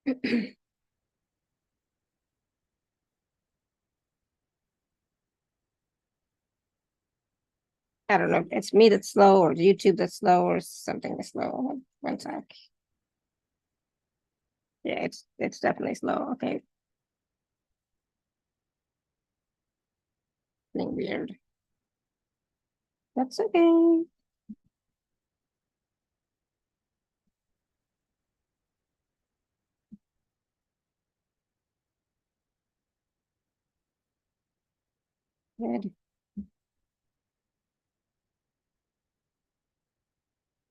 I don't know if it's me that's slow or YouTube that's slow or something that's slow. One sec. Yeah, it's definitely slow. Okay. Being weird. That's okay. Good.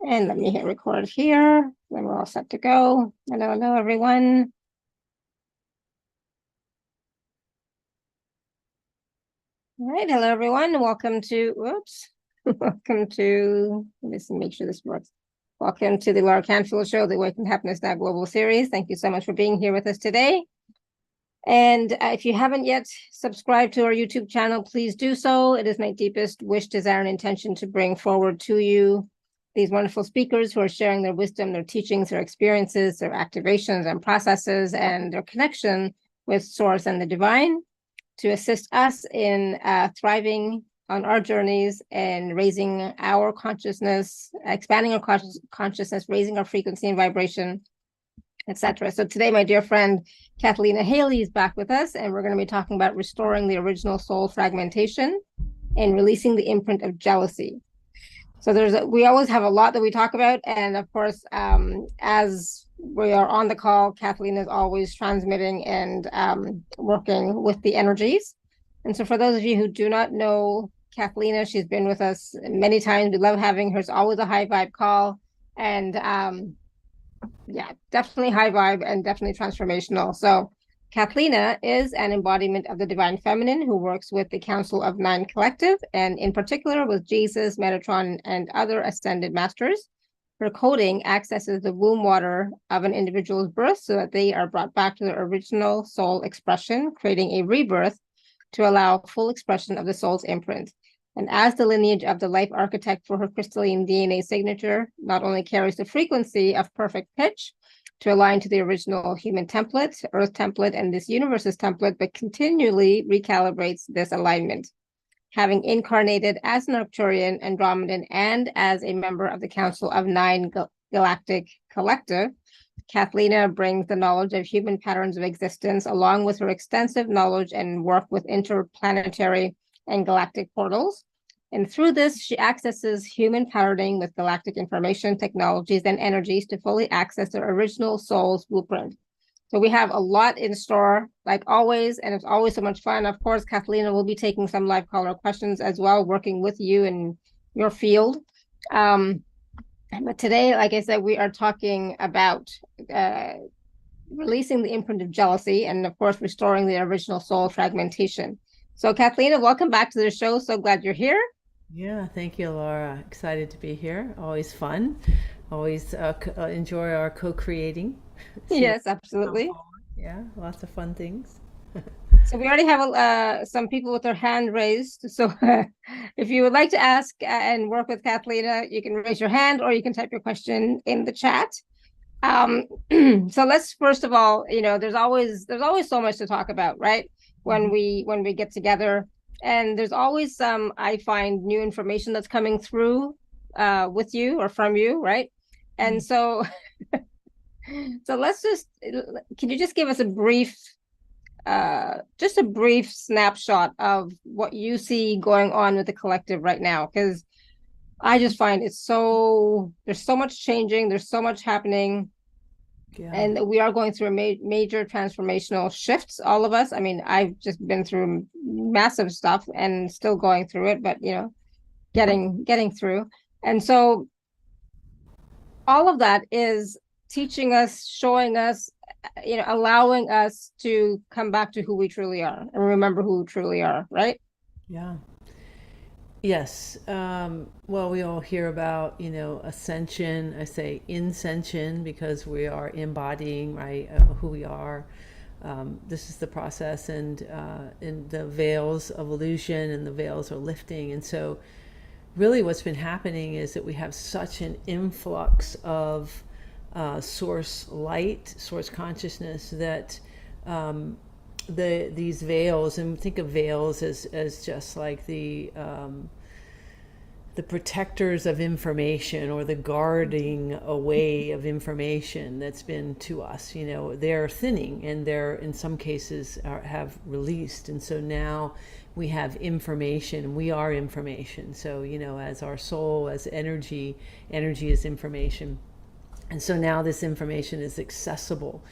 And let me hit record here. Then we're all set to go. Hello, everyone. All right, hello, everyone. Welcome to, welcome to, let's make sure this works. Welcome to the Laura Canfield Show, the Awaken Happiness Now Global Series. Thank you so much for being here with us today. And if you haven't yet subscribed to our YouTube channel, please do so. It is my deepest wish, desire, and intention to bring forward to you these wonderful speakers who are sharing their wisdom, their teachings, their experiences, their activations and processes, and their connection with Source and the Divine to assist us in thriving on our journeys and raising our consciousness, expanding our consciousness, raising our frequency and vibration, etc. So today, my dear friend Cathleena Hailley is back with us, and we're going to be talking about restoring the original soul fragmentation and releasing the imprint of jealousy. So we always have a lot that we talk about, and of course, as we are on the call, Cathleena is always transmitting and working with the energies. And so for those of you who do not know Cathleena, she's been with us many times. We love having her. It's always a high vibe call, and yeah, definitely high vibe and definitely transformational. So Cathleena is an embodiment of the Divine Feminine who works with the Council of Nine Collective, and in particular with Jesus, Metatron, and other ascended masters. Her coding accesses the womb water of an individual's birth so that they are brought back to their original soul expression, creating a rebirth to allow full expression of the soul's imprint. And as the lineage of the life architect for her crystalline DNA signature, not only carries the frequency of perfect pitch to align to the original human template, earth template, and this universe's template, but continually recalibrates this alignment. Having incarnated as an Arcturian, Andromedan, and as a member of the Council of Nine Galactic Collective, Cathleena brings the knowledge of human patterns of existence, along with her extensive knowledge and work with interplanetary and galactic portals. And through this, she accesses human patterning with galactic information, technologies, and energies to fully access their original soul's blueprint. So we have a lot in store, like always, and it's always so much fun. Of course, Cathleena will be taking some live caller questions as well, working with you in your field. But today, like I said, we are talking about releasing the imprint of jealousy and, of course, restoring the original soul fragmentation. So, Cathleena, welcome back to the show. So glad you're here. Yeah, thank you, Laura. Excited to be here. Always fun. Always enjoy our co-creating. Yes, absolutely. Yeah, lots of fun things. So we already have some people with their hand raised. So if you would like to ask and work with Cathleena, you can raise your hand or you can type your question in the chat. So let's first of all, there's always so much to talk about, right? When we get together, and there's always some, I find, new information that's coming through with you or from you, right? And so let's can you just give us a brief snapshot of what you see going on with the collective right now? Because I just find there's so much changing, there's so much happening. Yeah. And we are going through a major transformational shifts, all of us. I mean, I've just been through massive stuff and still going through it, but getting through. And so all of that is teaching us, showing us, allowing us to come back to who we truly are and remember who we truly are, right? Yeah. Yes. Well, we all hear about, ascension. I say inscension because we are embodying, right, who we are. This is the process, and the veils of illusion and the veils are lifting. And so really what's been happening is that we have such an influx of source light, source consciousness, that these veils, and think of veils as just like the protectors of information, or the guarding away of information that's been to us. They're thinning, and they're in some cases have released, and so now we have information. We are information. So as our soul, as energy is information, and so now this information is accessible.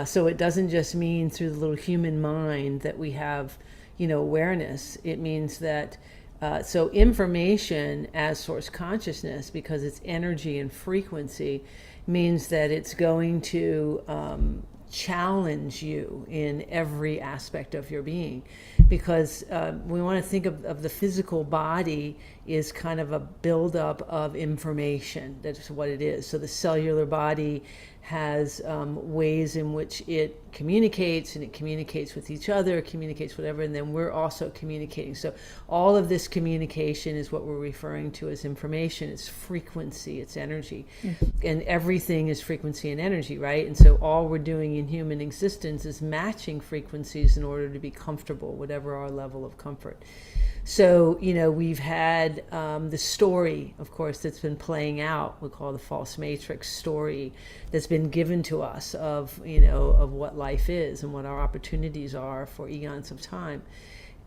So it doesn't just mean through the little human mind that we have awareness. It means that so information as source consciousness, because it's energy and frequency, means that it's going to challenge you in every aspect of your being, because we want to think of the physical body is kind of a buildup of information. That's what it is. So the cellular body has ways in which it communicates, and it communicates with each other, communicates whatever, and then we're also communicating. So all of this communication is what we're referring to as information. It's frequency, it's energy. And everything is frequency and energy, right? And so all we're doing in human existence is matching frequencies in order to be comfortable, whatever our level of comfort. So, we've had the story, of course, that's been playing out, we call the false matrix story, that's been given to us of what life is and what our opportunities are for eons of time.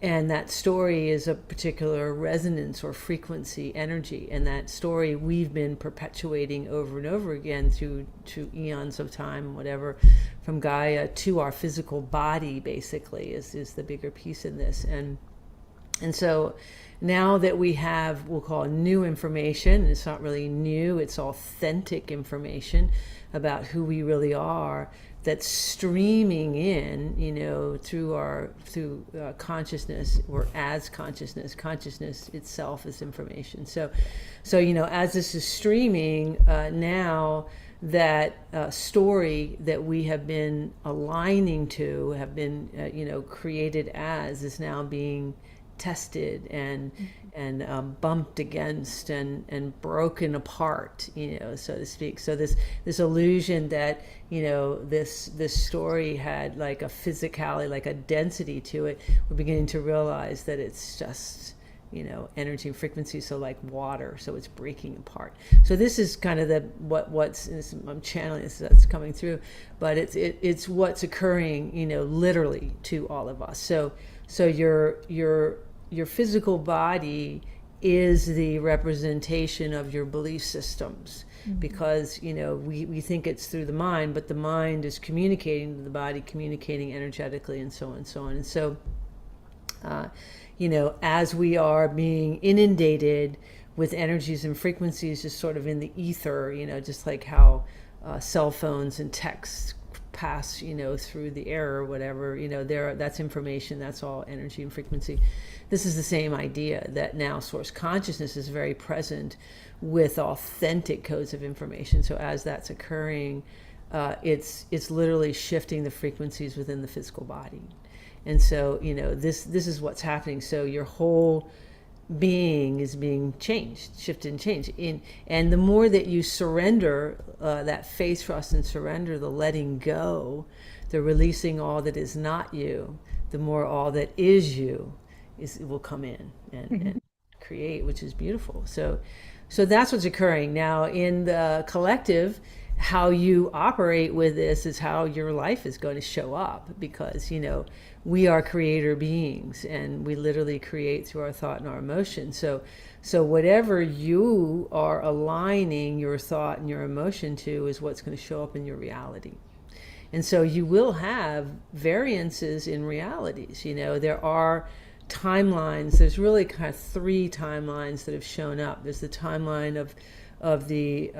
And that story is a particular resonance or frequency energy. And that story we've been perpetuating over and over again through eons of time, whatever, from Gaia to our physical body, basically, is the bigger piece in this. And so now that we have, we'll call new information, it's not really new, it's authentic information about who we really are, that's streaming in, through consciousness, or as consciousness. Consciousness itself is information. So as this is streaming, now that story that we have been aligning to, have been, created as, is now being tested and bumped against and broken apart, so to speak. So this illusion that this story had like a physicality, like a density to it, we're beginning to realize that it's just energy and frequency, so like water, so it's breaking apart. So this is kind of what's I'm channeling this, that's coming through, but it's what's occurring literally to all of us. So your physical body is the representation of your belief systems, because we think it's through the mind, but the mind is communicating to the body, communicating energetically, and so on and so on. And so as we are being inundated with energies and frequencies, just sort of in the ether, just like how cell phones and texts pass through the air or whatever, that's information, that's all energy and frequency. This is the same idea, that now source consciousness is very present with authentic codes of information. So as that's occurring, it's literally shifting the frequencies within the physical body. And so this is what's happening. So your whole being is being changed, shifted and changed. And the more that you surrender, that faith, trust, and surrender, the letting go, the releasing all that is not you, the more all that is you will come in and create, which is beautiful. So that's what's occurring now in the collective. How you operate with this is how your life is going to show up, because we are creator beings, and we literally create through our thought and our emotion. So whatever you are aligning your thought and your emotion to is what's going to show up in your reality. And so you will have variances in realities. There are timelines. There's really kind of three timelines that have shown up. There's the timeline of the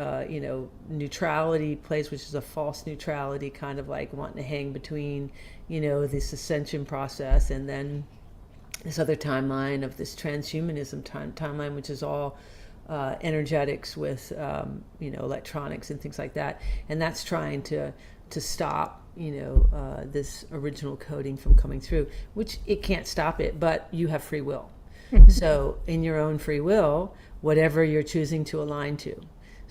neutrality place, which is a false neutrality, kind of like wanting to hang between this ascension process, and then this other timeline of this transhumanism timeline, which is all energetics with electronics and things like that, and that's trying to stop this original coding from coming through, which it can't stop it, but you have free will. So in your own free will, whatever you're choosing to align to.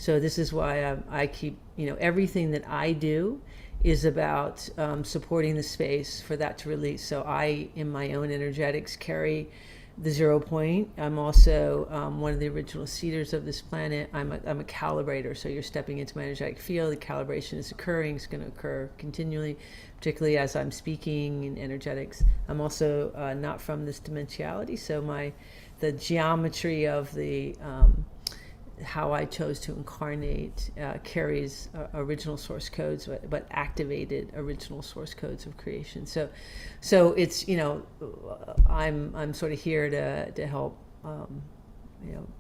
So this is why I keep, everything that I do is about supporting the space for that to release. So I, in my own energetics, carry the 0 point. I'm also one of the original seeders of this planet. I'm a calibrator. So you're stepping into my energetic field. The calibration is occurring. It's going to occur continually, particularly as I'm speaking in energetics. I'm also not from this dimensionality. So the geometry of the how I chose to incarnate carries original source codes, but activated original source codes of creation. So it's, I'm sort of here to help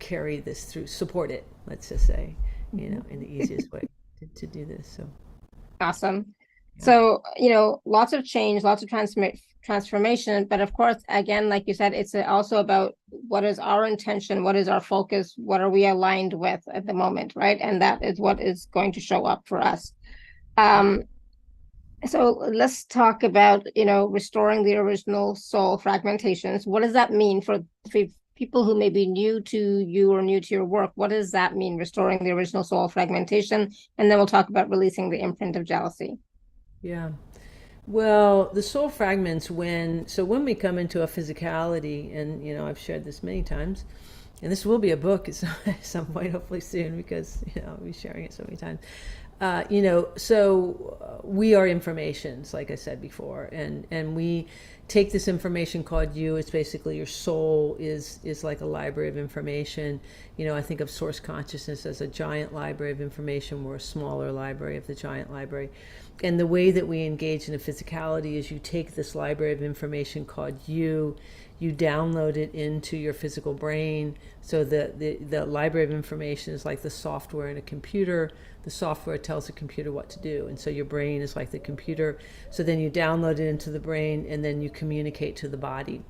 carry this through, support it, let's just say, in the easiest way to do this. So awesome. So, lots of change, lots of transformation, but of course, again, like you said, it's also about what is our intention, what is our focus, what are we aligned with at the moment, right? And that is what is going to show up for us. So let's talk about, restoring the original soul fragmentations. What does that mean for people who may be new to you or new to your work? What does that mean, restoring the original soul fragmentation? And then we'll talk about releasing the imprint of jealousy. Yeah. Well, the soul fragments, when we come into a physicality, and I've shared this many times, and this will be a book at some point, hopefully soon, because I'll be sharing it so many times. So we are informations, like I said before, and we take this information called you. It's basically your soul is like a library of information. I think of source consciousness as a giant library of information. We're a smaller library of the giant library. And the way that we engage in a physicality is you take this library of information called you download it into your physical brain. So the library of information is like the software in a computer. The software tells the computer what to do. And so your brain is like the computer. So then you download it into the brain, and then you communicate to the body.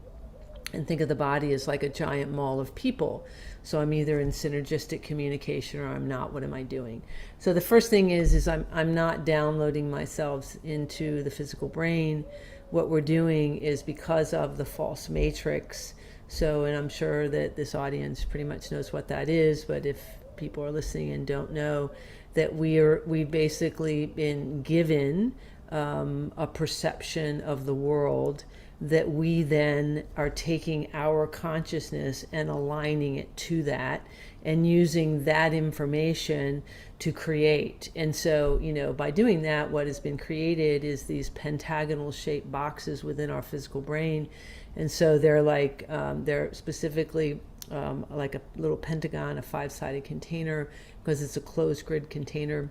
And think of the body as like a giant mall of people. So I'm either in synergistic communication or I'm not. What am I doing? So the first thing is I'm not downloading myself into the physical brain. What we're doing is, because of the false matrix. So, and I'm sure that this audience pretty much knows what that is, but if people are listening and don't know, that we've basically been given a perception of the world that we then are taking our consciousness and aligning it to that and using that information to create. And so, by doing that, what has been created is these pentagonal shaped boxes within our physical brain. And so they're like, they're specifically like a little pentagon, a 5-sided container, because it's a closed grid container.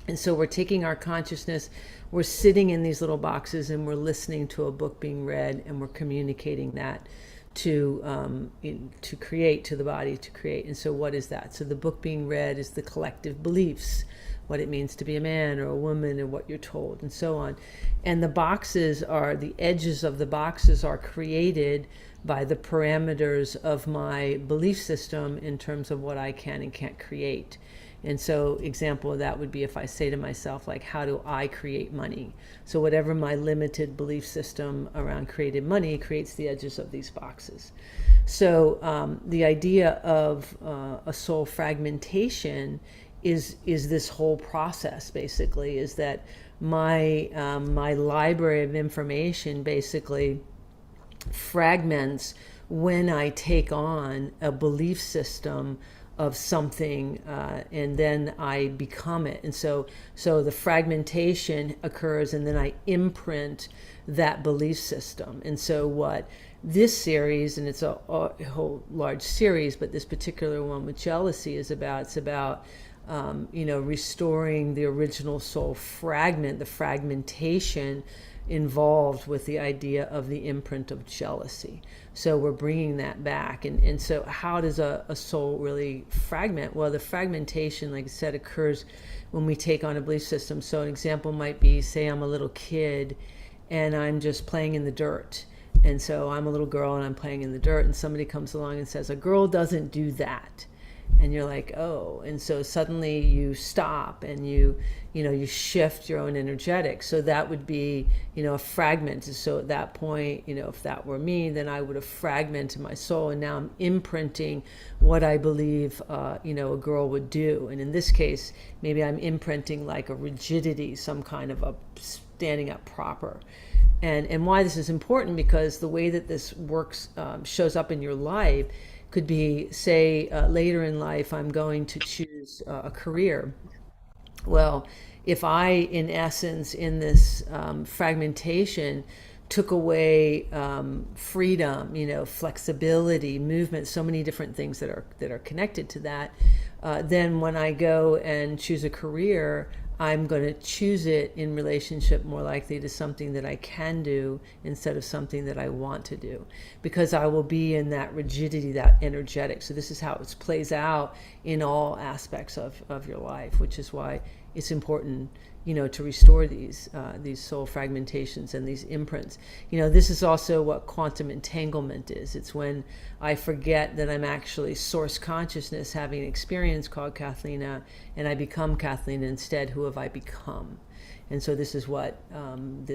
And so we're taking our consciousness, we're sitting in these little boxes, and we're listening to a book being read, and we're communicating that to create, to the body to create. And so what is that? So the book being read is the collective beliefs, what it means to be a man or a woman, and what you're told, and so on. And the boxes are, the edges of the boxes are created by the parameters of my belief system in terms of what I can and can't create. And so example of that would be if I say to myself, like, how do I create money? So whatever my limited belief system around created money creates the edges of these boxes. So the idea of a soul fragmentation is this whole process, basically, is that my library of information basically fragments when I take on a belief system of something, and then I become it. And so the fragmentation occurs, and then I imprint that belief system. And so what this series, and it's a whole large series, but this particular one with jealousy is about, it's about restoring the original soul fragment, the fragmentation involved with the idea of the imprint of jealousy. So we're bringing that back. And so how does a soul really fragment? Well, the fragmentation, like I said, occurs when we take on a belief system. So an example might be, say I'm a little kid and I'm just playing in the dirt. And so I'm a little girl and I'm playing in the dirt, and somebody comes along and says, a girl doesn't do that. and you're like, oh, and so suddenly you stop and you shift your own energetic. So that would be, a fragment. So at that point, if that were me, then I would have fragmented my soul, and now I'm imprinting what I believe a girl would do. And in this case, maybe I'm imprinting like a rigidity, some kind of a standing up proper. And why this is important, because the way that this works, shows up in your life, could be, say, later in life, I'm going to choose a career. Well, if I, in essence, in this fragmentation, took away freedom, flexibility, movement, so many different things that are connected to that, then when I go and choose a career, I'm going to choose it in relationship more likely to something that I can do instead of something that I want to do, because I will be in that rigidity, that energetic. So this is how it plays out in all aspects of your life, which is why it's important, to restore these soul fragmentations and these imprints. This is also what quantum entanglement is. It's when I forget that I'm actually source consciousness having an experience called Cathleena, and I become Cathleena instead. Who have I become? And so this is what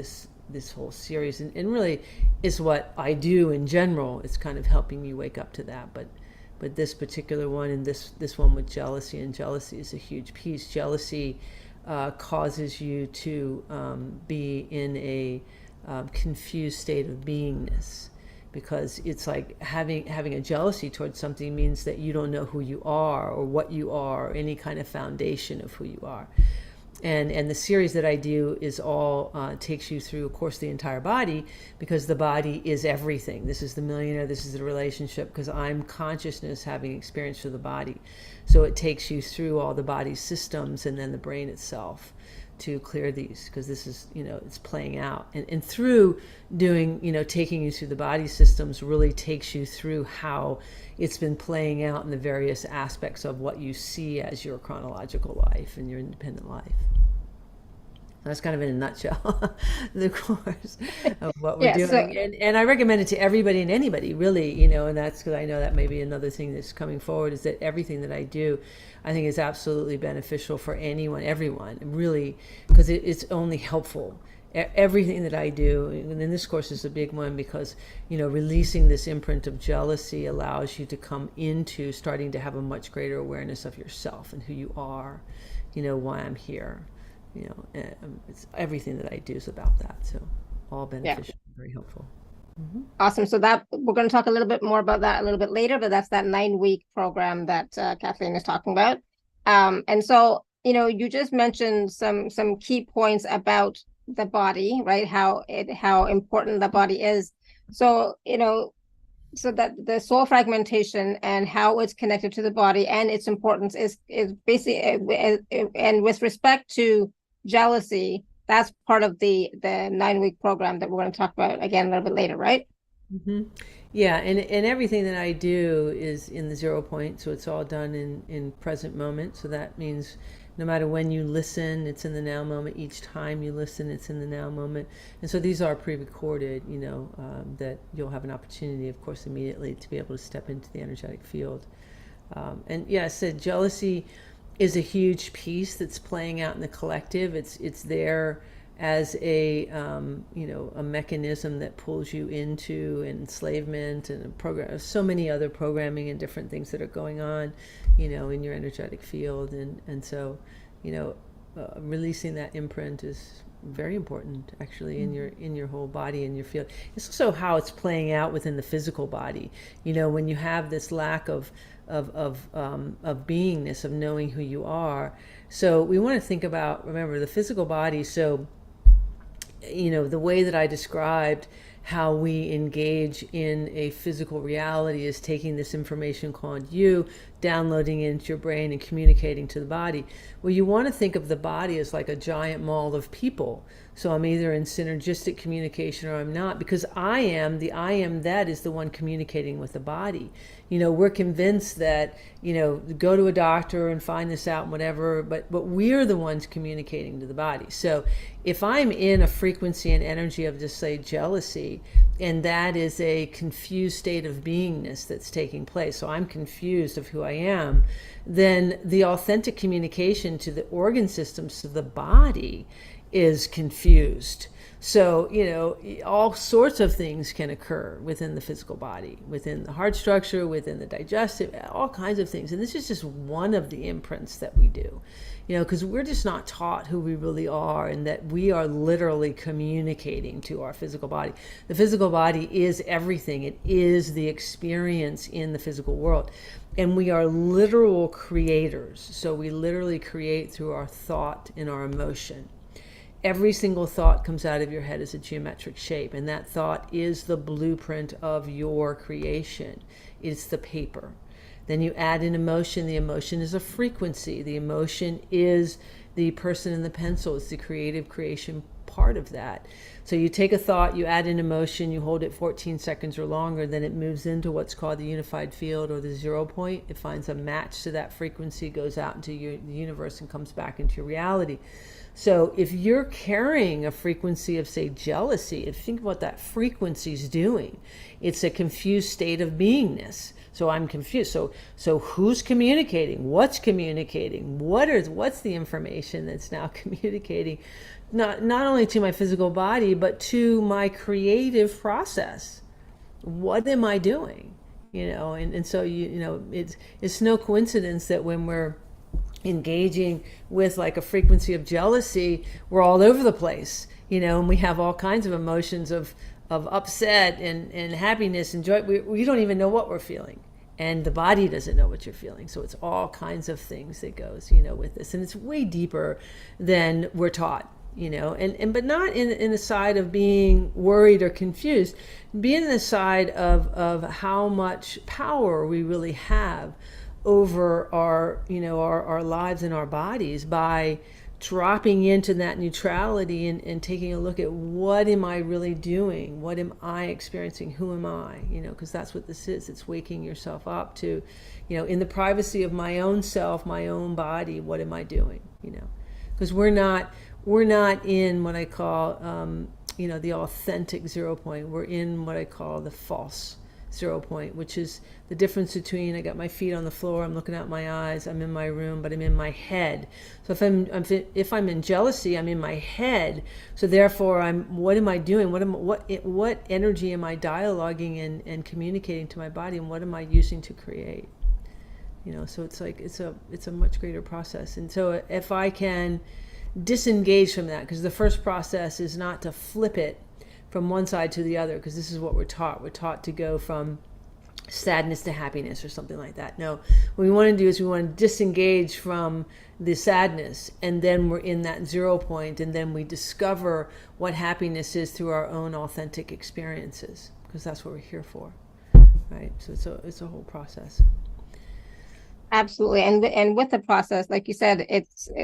this whole series, and really is what I do in general. It's kind of helping me wake up to that. But this particular one, and this one with jealousy, and jealousy is a huge piece. Jealousy causes you to be in a confused state of beingness, because it's like having a jealousy towards something means that you don't know who you are or what you are, or any kind of foundation of who you are. And the series that I do is all takes you through, of course, the entire body, because the body is everything. This is the millionaire, this is the relationship, because I'm consciousness having experience through the body. So it takes you through all the body's systems and then the brain itself to clear these, because this is, it's playing out. And through doing, taking you through the body systems really takes you through how it's been playing out in the various aspects of what you see as your chronological life and your independent life. That's kind of in a nutshell the course of what we're doing. So, And I recommend it to everybody and anybody, really, and that's because I know that may be another thing that's coming forward, is that everything that I do, I think is absolutely beneficial for anyone, everyone, really, because it's only helpful. Everything that I do, and in this course is a big one, because, releasing this imprint of jealousy allows you to come into starting to have a much greater awareness of yourself and who you are, why I'm here. It's everything that I do is about that. So all beneficial, very helpful. Mm-hmm. Awesome. So that we're going to talk a little bit more about that a little bit later, but that's that 9-week program that Cathleena is talking about. And so, you just mentioned some key points about the body, right? How important the body is. So, so that the soul fragmentation and how it's connected to the body and its importance is basically, and with respect to jealousy, that's part of the 9-week program that we're going to talk about again a little bit later, right? Mm-hmm. Yeah, and everything that I do is in the 0 point, so it's all done in present moment. So that means no matter when you listen, it's in the now moment. Each time you listen, it's in the now moment. And so these are pre-recorded, that you'll have an opportunity, of course, immediately to be able to step into the energetic field. And yeah, I said jealousy is a huge piece that's playing out in the collective. It's there as a a mechanism that pulls you into enslavement and a program, so many other programming and different things that are going on, in your energetic field, and so releasing that imprint is very important, actually, in your whole body and your field. It's also how it's playing out within the physical body. When you have this lack of beingness, of knowing who you are. So we want to think about, remember, the physical body. So the way that I described how we engage in a physical reality is taking this information called you, downloading it into your brain and communicating to the body. Well, you want to think of the body as like a giant mall of people. So I'm either in synergistic communication or I'm not, because the I am that is the one communicating with the body. We're convinced that, go to a doctor and find this out and whatever, but we're the ones communicating to the body. So if I'm in a frequency and energy of, just say, jealousy, And that is a confused state of beingness that's taking place. So I'm confused of who I am. Then the authentic communication to the organ systems, to the body, is confused. So, all sorts of things can occur within the physical body, within the heart structure, within the digestive, all kinds of things. And this is just one of the imprints that we do, because we're just not taught who we really are, and that we are literally communicating to our physical body. The physical body is everything. It is the experience in the physical world. And we are literal creators. So we literally create through our thought and our emotion. Every single thought comes out of your head as a geometric shape, and that thought is the blueprint of your creation. It's the paper. Then you add an emotion. The emotion is a frequency. The emotion is the person in the pencil. It's the creative creation part of that. So you take a thought, you add an emotion, you hold it 14 seconds or longer, then it moves into what's called the unified field, or the 0 point. It finds a match to that frequency, goes out into the universe, and comes back into your reality. So if you're carrying a frequency of, say, jealousy, think what that frequency is doing. It's a confused state of beingness. So I'm confused. So who's communicating? What's communicating? What's the information that's now communicating? Not only to my physical body, but to my creative process. What am I doing? And so it's no coincidence that when we're engaging with like a frequency of jealousy, we're all over the place, and we have all kinds of emotions of upset and happiness and joy. We don't even know what we're feeling, and the body doesn't know what you're feeling. So it's all kinds of things that goes, with this, and it's way deeper than we're taught, but not in the side of being worried or confused, being in the side of how much power we really have over our lives and our bodies by dropping into that neutrality and taking a look at what am I really doing? What am I experiencing? Who am I? Because that's what this is. It's waking yourself up to, in the privacy of my own self, my own body, what am I doing? Because we're not in what I call, the authentic 0 point. We're in what I call the false 0 point, which is the difference between I got my feet on the floor, I'm looking out my eyes, I'm in my room, but I'm in my head. So if I'm in jealousy, I'm in my head. So therefore, what am I doing? What energy am I dialoguing and communicating to my body, and what am I using to create? So it's like it's a much greater process. And so if I can disengage from that, because the first process is not to flip it from one side to the other, because this is what we're taught. We're taught to go from sadness to happiness or something like that. No, what we want to do is we want to disengage from the sadness, and then we're in that 0 point, and then we discover what happiness is through our own authentic experiences, because that's what we're here for, right? So it's a whole process. Absolutely. And with the process, like you said,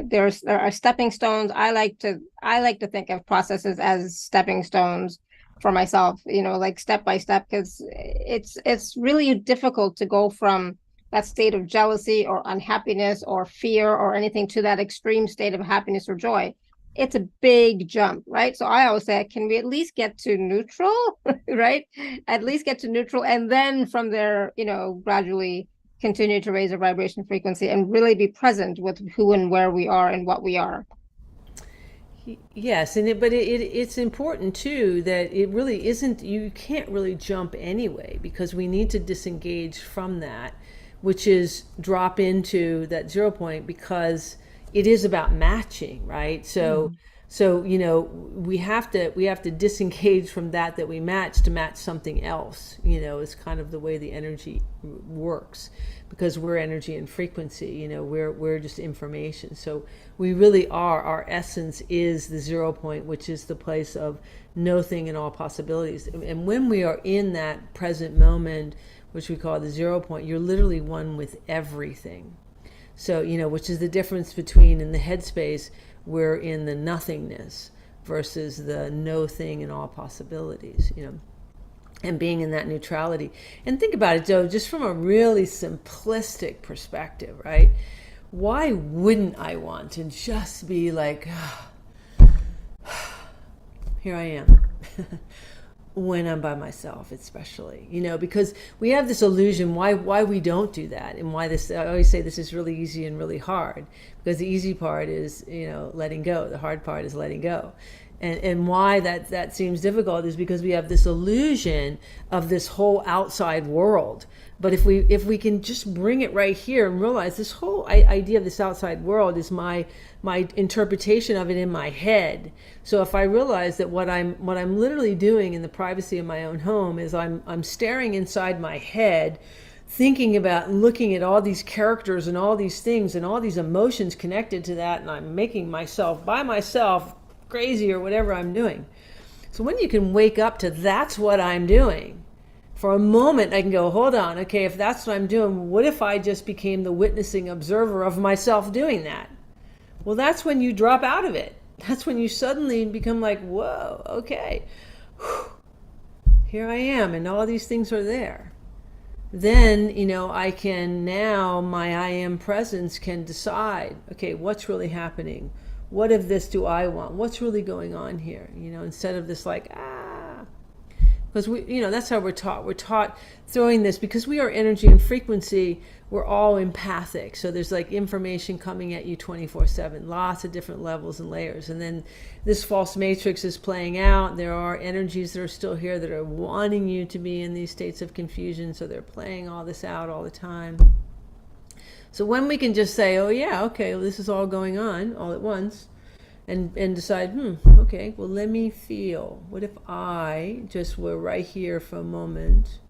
there are stepping stones. I like to think of processes as stepping stones for myself, like step by step, because it's really difficult to go from that state of jealousy or unhappiness or fear or anything to that extreme state of happiness or joy. It's a big jump, right? So I always say, can we at least get to neutral, right? At least get to neutral, and then from there, gradually continue to raise a vibration frequency and really be present with who and where we are and what we are. Yes, but it's important too that it really isn't, you can't really jump anyway, because we need to disengage from that, which is drop into that 0 point, because it is about matching, right? So we have to disengage from that we match to match something else. Is kind of the way the energy works, because we're energy and frequency. We're just information. So we really are. Our essence is the 0 point, which is the place of no thing and all possibilities. And when we are in that present moment, which we call the 0 point, you're literally one with everything. So, which is the difference between in the headspace, we're in the nothingness versus the no thing and all possibilities, and being in that neutrality. And think about it, Joe, just from a really simplistic perspective, right? Why wouldn't I want to just be like, here I am. when I'm by myself, especially, because we have this illusion why we don't do that, and why this, I always say this is really easy and really hard, because the easy part is, letting go. The hard part is letting go. And why that seems difficult is because we have this illusion of this whole outside world. But if we can just bring it right here and realize this whole idea of this outside world is my interpretation of it in my head. So if I realize that what I'm literally doing in the privacy of my own home is I'm staring inside my head, thinking about and looking at all these characters and all these things and all these emotions connected to that, and I'm making myself by myself crazy or whatever I'm doing. So when you can wake up to that's what I'm doing, for a moment I can go, hold on, okay, if that's what I'm doing, what if I just became the witnessing observer of myself doing that? Well, that's when you drop out of it. That's when you suddenly become like, whoa, okay, here I am, and all these things are there. Then, I can now, my I am presence can decide, okay, what's really happening? What of this do I want? What's really going on here? Instead of this like, because that's how we're taught. We're taught throwing this, because we are energy and frequency, we're all empathic. So there's like information coming at you 24/7, lots of different levels and layers. And then this false matrix is playing out. There are energies that are still here that are wanting you to be in these states of confusion. So they're playing all this out all the time. So when we can just say, oh yeah, okay, well, this is all going on all at once, and decide, okay, well, let me feel. What if I just were right here for a moment?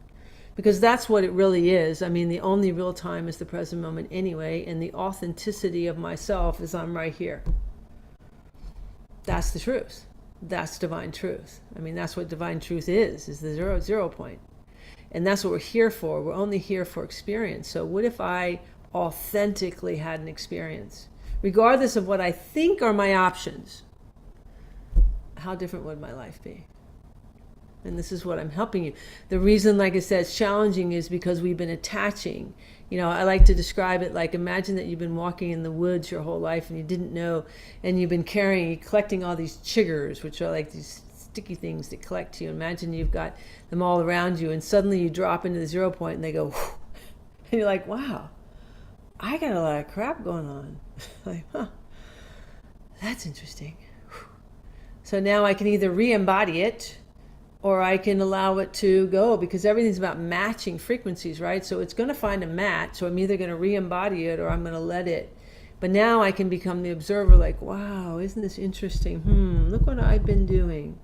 Because that's what it really is. I mean, the only real time is the present moment anyway, and the authenticity of myself is I'm right here. That's the truth. That's divine truth. I mean, that's what divine truth is the zero point. And that's what we're here for. We're only here for experience. So what if I authentically had an experience, regardless of what I think are my options? How different would my life be? And this is what I'm helping you. The reason, like I said, it's challenging is because we've been attaching. I like to describe it like, imagine that you've been walking in the woods your whole life and you didn't know, and you've been collecting all these chiggers, which are like these sticky things that collect to you. Imagine you've got them all around you, and suddenly you drop into the 0 point and they go, whoosh, and you're like, wow, I got a lot of crap going on. Like, that's interesting. So now I can either re-embody it, or I can allow it to go, because everything's about matching frequencies, right? So it's going to find a match. So I'm either going to re-embody it or I'm going to let it. But now I can become the observer, like, wow, isn't this interesting? Look what I've been doing.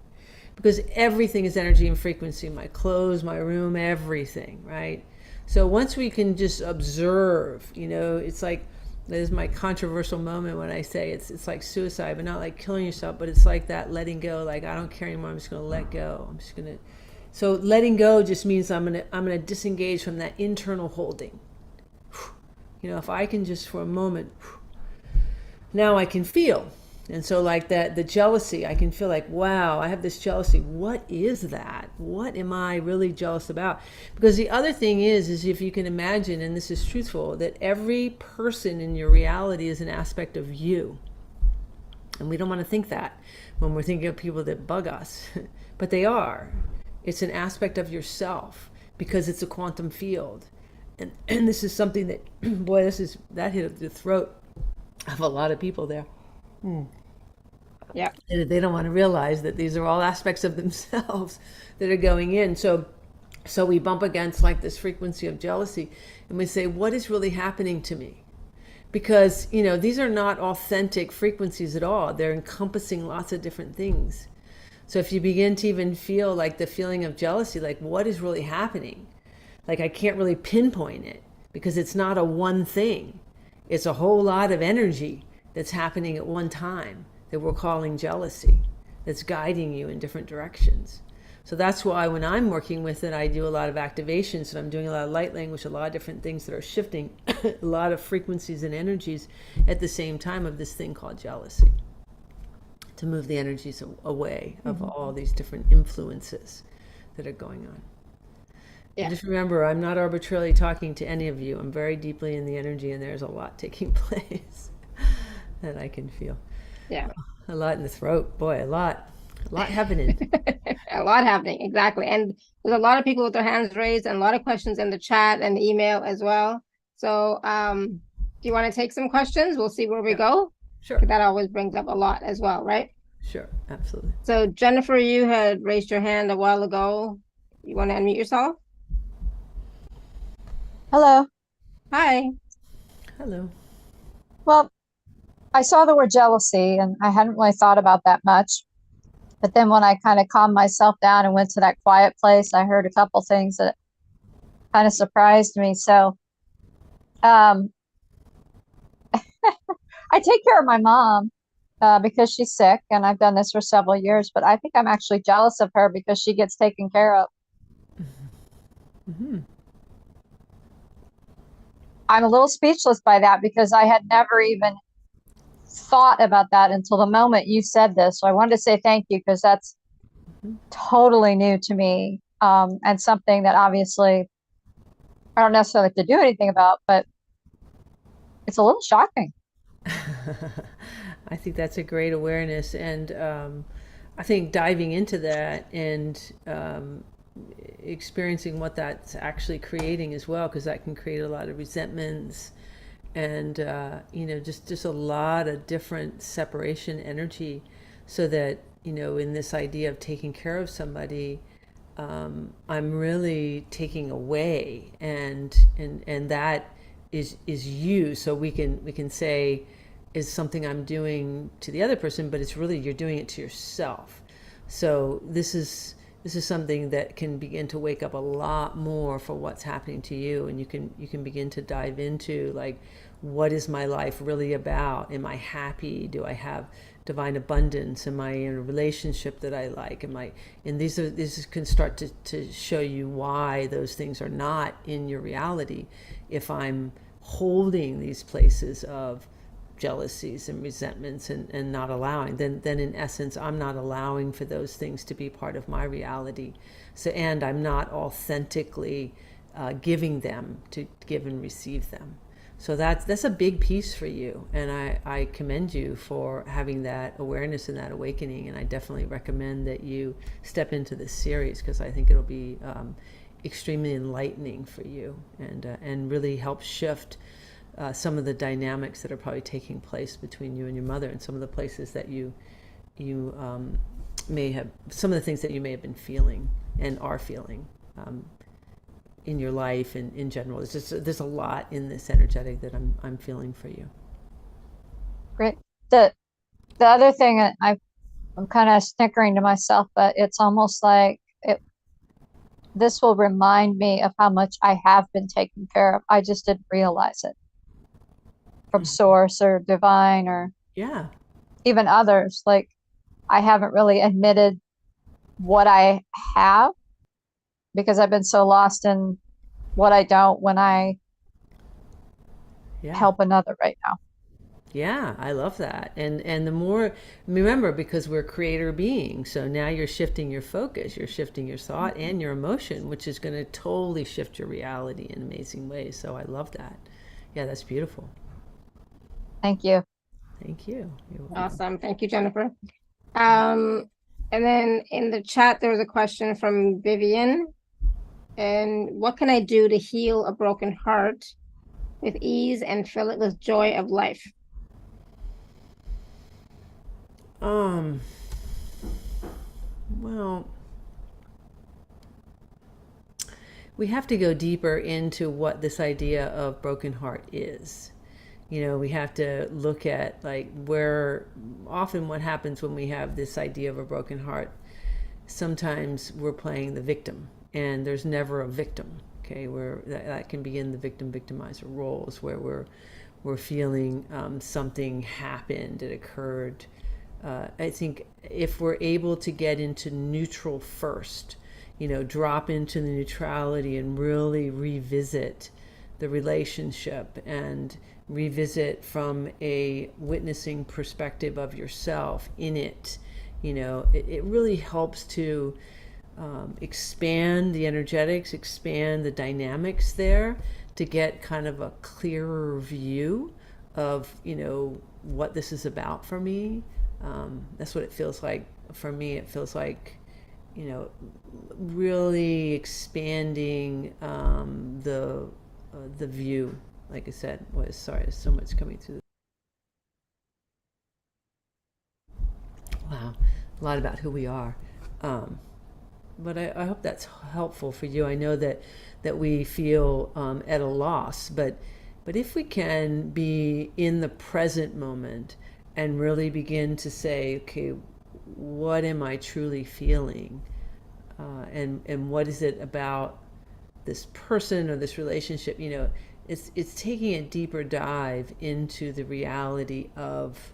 Because everything is energy and frequency, my clothes, my room, everything, right? So once we can just observe, it's like, there's my controversial moment when I say it's like suicide, but not like killing yourself, but it's like that letting go, like, I don't care anymore, I'm just going to let go. So letting go just means I'm going to disengage from that internal holding. If I can just for a moment, now I can feel. And so like that, the jealousy, I can feel like, wow, I have this jealousy. What is that? What am I really jealous about? Because the other thing is if you can imagine, and this is truthful, that every person in your reality is an aspect of you. And we don't want to think that when we're thinking of people that bug us, but they are. It's an aspect of yourself, because it's a quantum field. And this is something that, boy, that hit the throat of a lot of people there. Yeah. They don't want to realize that these are all aspects of themselves that are going in. So we bump against like this frequency of jealousy, and we say, what is really happening to me? Because, these are not authentic frequencies at all. They're encompassing lots of different things. So if you begin to even feel like the feeling of jealousy, like what is really happening? Like I can't really pinpoint it, because it's not a one thing. It's a whole lot of energy that's happening at one time that we're calling jealousy, that's guiding you in different directions. So that's why when I'm working with it, I do a lot of activations, and I'm doing a lot of light language, a lot of different things that are shifting a lot of frequencies and energies at the same time of this thing called jealousy, to move the energies away of all these different influences that are going on. Yeah. And just remember, I'm not arbitrarily talking to any of you. I'm very deeply in the energy, and there's a lot taking place that I can feel. Yeah. A lot in the throat. Boy, a lot A lot happening. A lot happening, exactly. And there's a lot of people with their hands raised and a lot of questions in the chat and the email as well. So do you want to take some questions? We'll see where we go. Sure. That always brings up a lot as well, right? Sure, absolutely. So Jennifer, you had raised your hand a while ago. You want to unmute yourself? Hello. Hi. Hello. Well, I saw the word jealousy and I hadn't really thought about that much. But then when I kind of calmed myself down and went to that quiet place, I heard a couple things that kind of surprised me. So I take care of my mom because she's sick, and I've done this for several years, but I think I'm actually jealous of her because she gets taken care of. Mm-hmm. I'm a little speechless by that because I had never even thought about that until the moment you said this. So I wanted to say thank you because that's totally new to me, and something that obviously I don't necessarily have to do anything about, but it's a little shocking. I think that's a great awareness, and I think diving into that and experiencing what that's actually creating as well, because that can create a lot of resentments and just a lot of different separation energy, so that in this idea of taking care of somebody, I'm really taking away, and that is you. So we can say is something I'm doing to the other person, but it's really you're doing it to yourself. So this is something that can begin to wake up a lot more for what's happening to you, and you can begin to dive into, like, what is my life really about? Am I happy? Do I have divine abundance? Am I in a relationship that I like? And these can start to show you why those things are not in your reality. If I'm holding these places of jealousies and resentments and not allowing, then in essence I'm not allowing for those things to be part of my reality. So, and I'm not authentically giving them to give and receive them. So that's a big piece for you, and I commend you for having that awareness and that awakening, and I definitely recommend that you step into this series, because I think it'll be extremely enlightening for you, and really help shift some of the dynamics that are probably taking place between you and your mother, and some of the places that you may have, some of the things that you may have been feeling and are feeling in your life and in general. It's just, there's a lot in this energetic that I'm feeling for you. Great. The other thing I'm kind of snickering to myself, but it's almost like this will remind me of how much I have been taken care of. I just didn't realize it. From source or divine or even others. Like, I haven't really admitted what I have because I've been so lost in what I don't when I help another right now. Yeah, I love that. And the more, remember, because we're creator beings, so now you're shifting your focus, you're shifting your thought and your emotion, which is going to totally shift your reality in amazing ways. So I love that. Yeah, that's beautiful. Thank you. Thank you. Awesome. Thank you, Jennifer. And then in the chat, there was a question from Vivian. And what can I do to heal a broken heart with ease and fill it with joy of life? Well, we have to go deeper into what this idea of broken heart is. We have to look at, like, where often what happens when we have this idea of a broken heart, sometimes we're playing the victim, and there's never a victim. Okay, where that can be in the victim victimizer roles, where we're feeling something happened, it occurred. I think if we're able to get into neutral first, drop into the neutrality and really revisit the relationship and revisit from a witnessing perspective of yourself in it, it really helps to expand the energetics, expand the dynamics there, to get kind of a clearer view of what this is about for me. That's what it feels like for me, it feels like, really expanding the view. Like I said, sorry, there's so much coming through. Wow, a lot about who we are. But I hope that's helpful for you. I know that we feel at a loss, but if we can be in the present moment and really begin to say, okay, what am I truly feeling? And what is it about this person or this relationship? It's taking a deeper dive into the reality of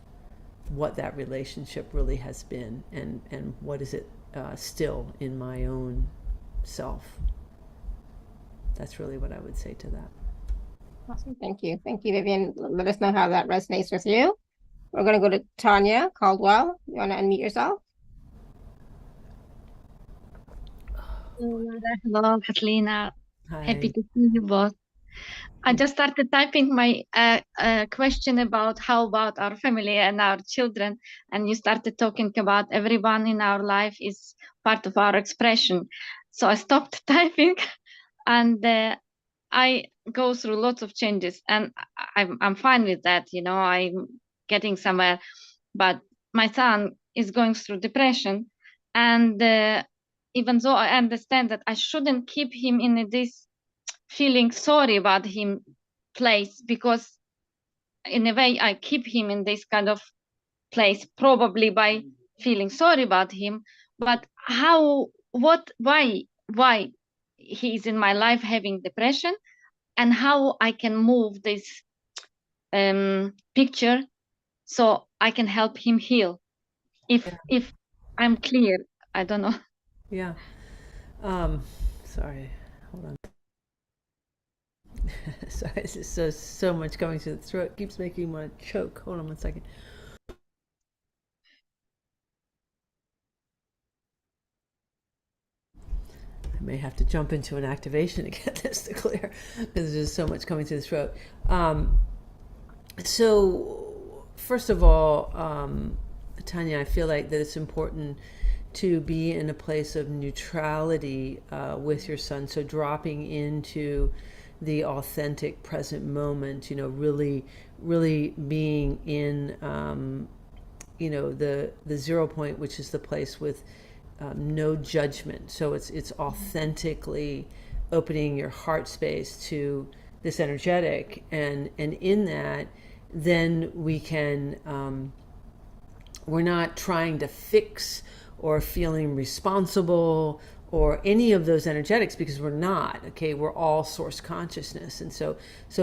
what that relationship really has been, and what is it still in my own self. That's really what I would say to that. Awesome. Thank you, Vivian. Let us know how that resonates with you. We're going to go to Tanya Caldwell. You want to unmute yourself? Hello, Cathleena. Hi. Happy to see you both. I just started typing my question about how about our family and our children, and you started talking about everyone in our life is part of our expression. So I stopped typing, and I go through lots of changes, and I'm fine with that. I'm getting somewhere, but my son is going through depression, and even though I understand that I shouldn't keep him in this feeling sorry about him place, because in a way I keep him in this kind of place probably by feeling sorry about him. But why he's in my life having depression, and how I can move this picture so I can help him heal. If I'm clear, I don't know. Yeah. Sorry, hold on. Sorry, it's just so much going through the throat. It keeps making me want to choke. Hold on one second. I may have to jump into an activation to get this to clear, because there's just so much coming through the throat. So first of all, Tanya, I feel like that it's important to be in a place of neutrality with your son. So dropping into the authentic present moment, really being in, the 0 point, which is the place with no judgment. So it's authentically opening your heart space to this energetic, and in that, then we can, we're not trying to fix or feeling responsible or any of those energetics, because we're not. Okay, we're all source consciousness. And so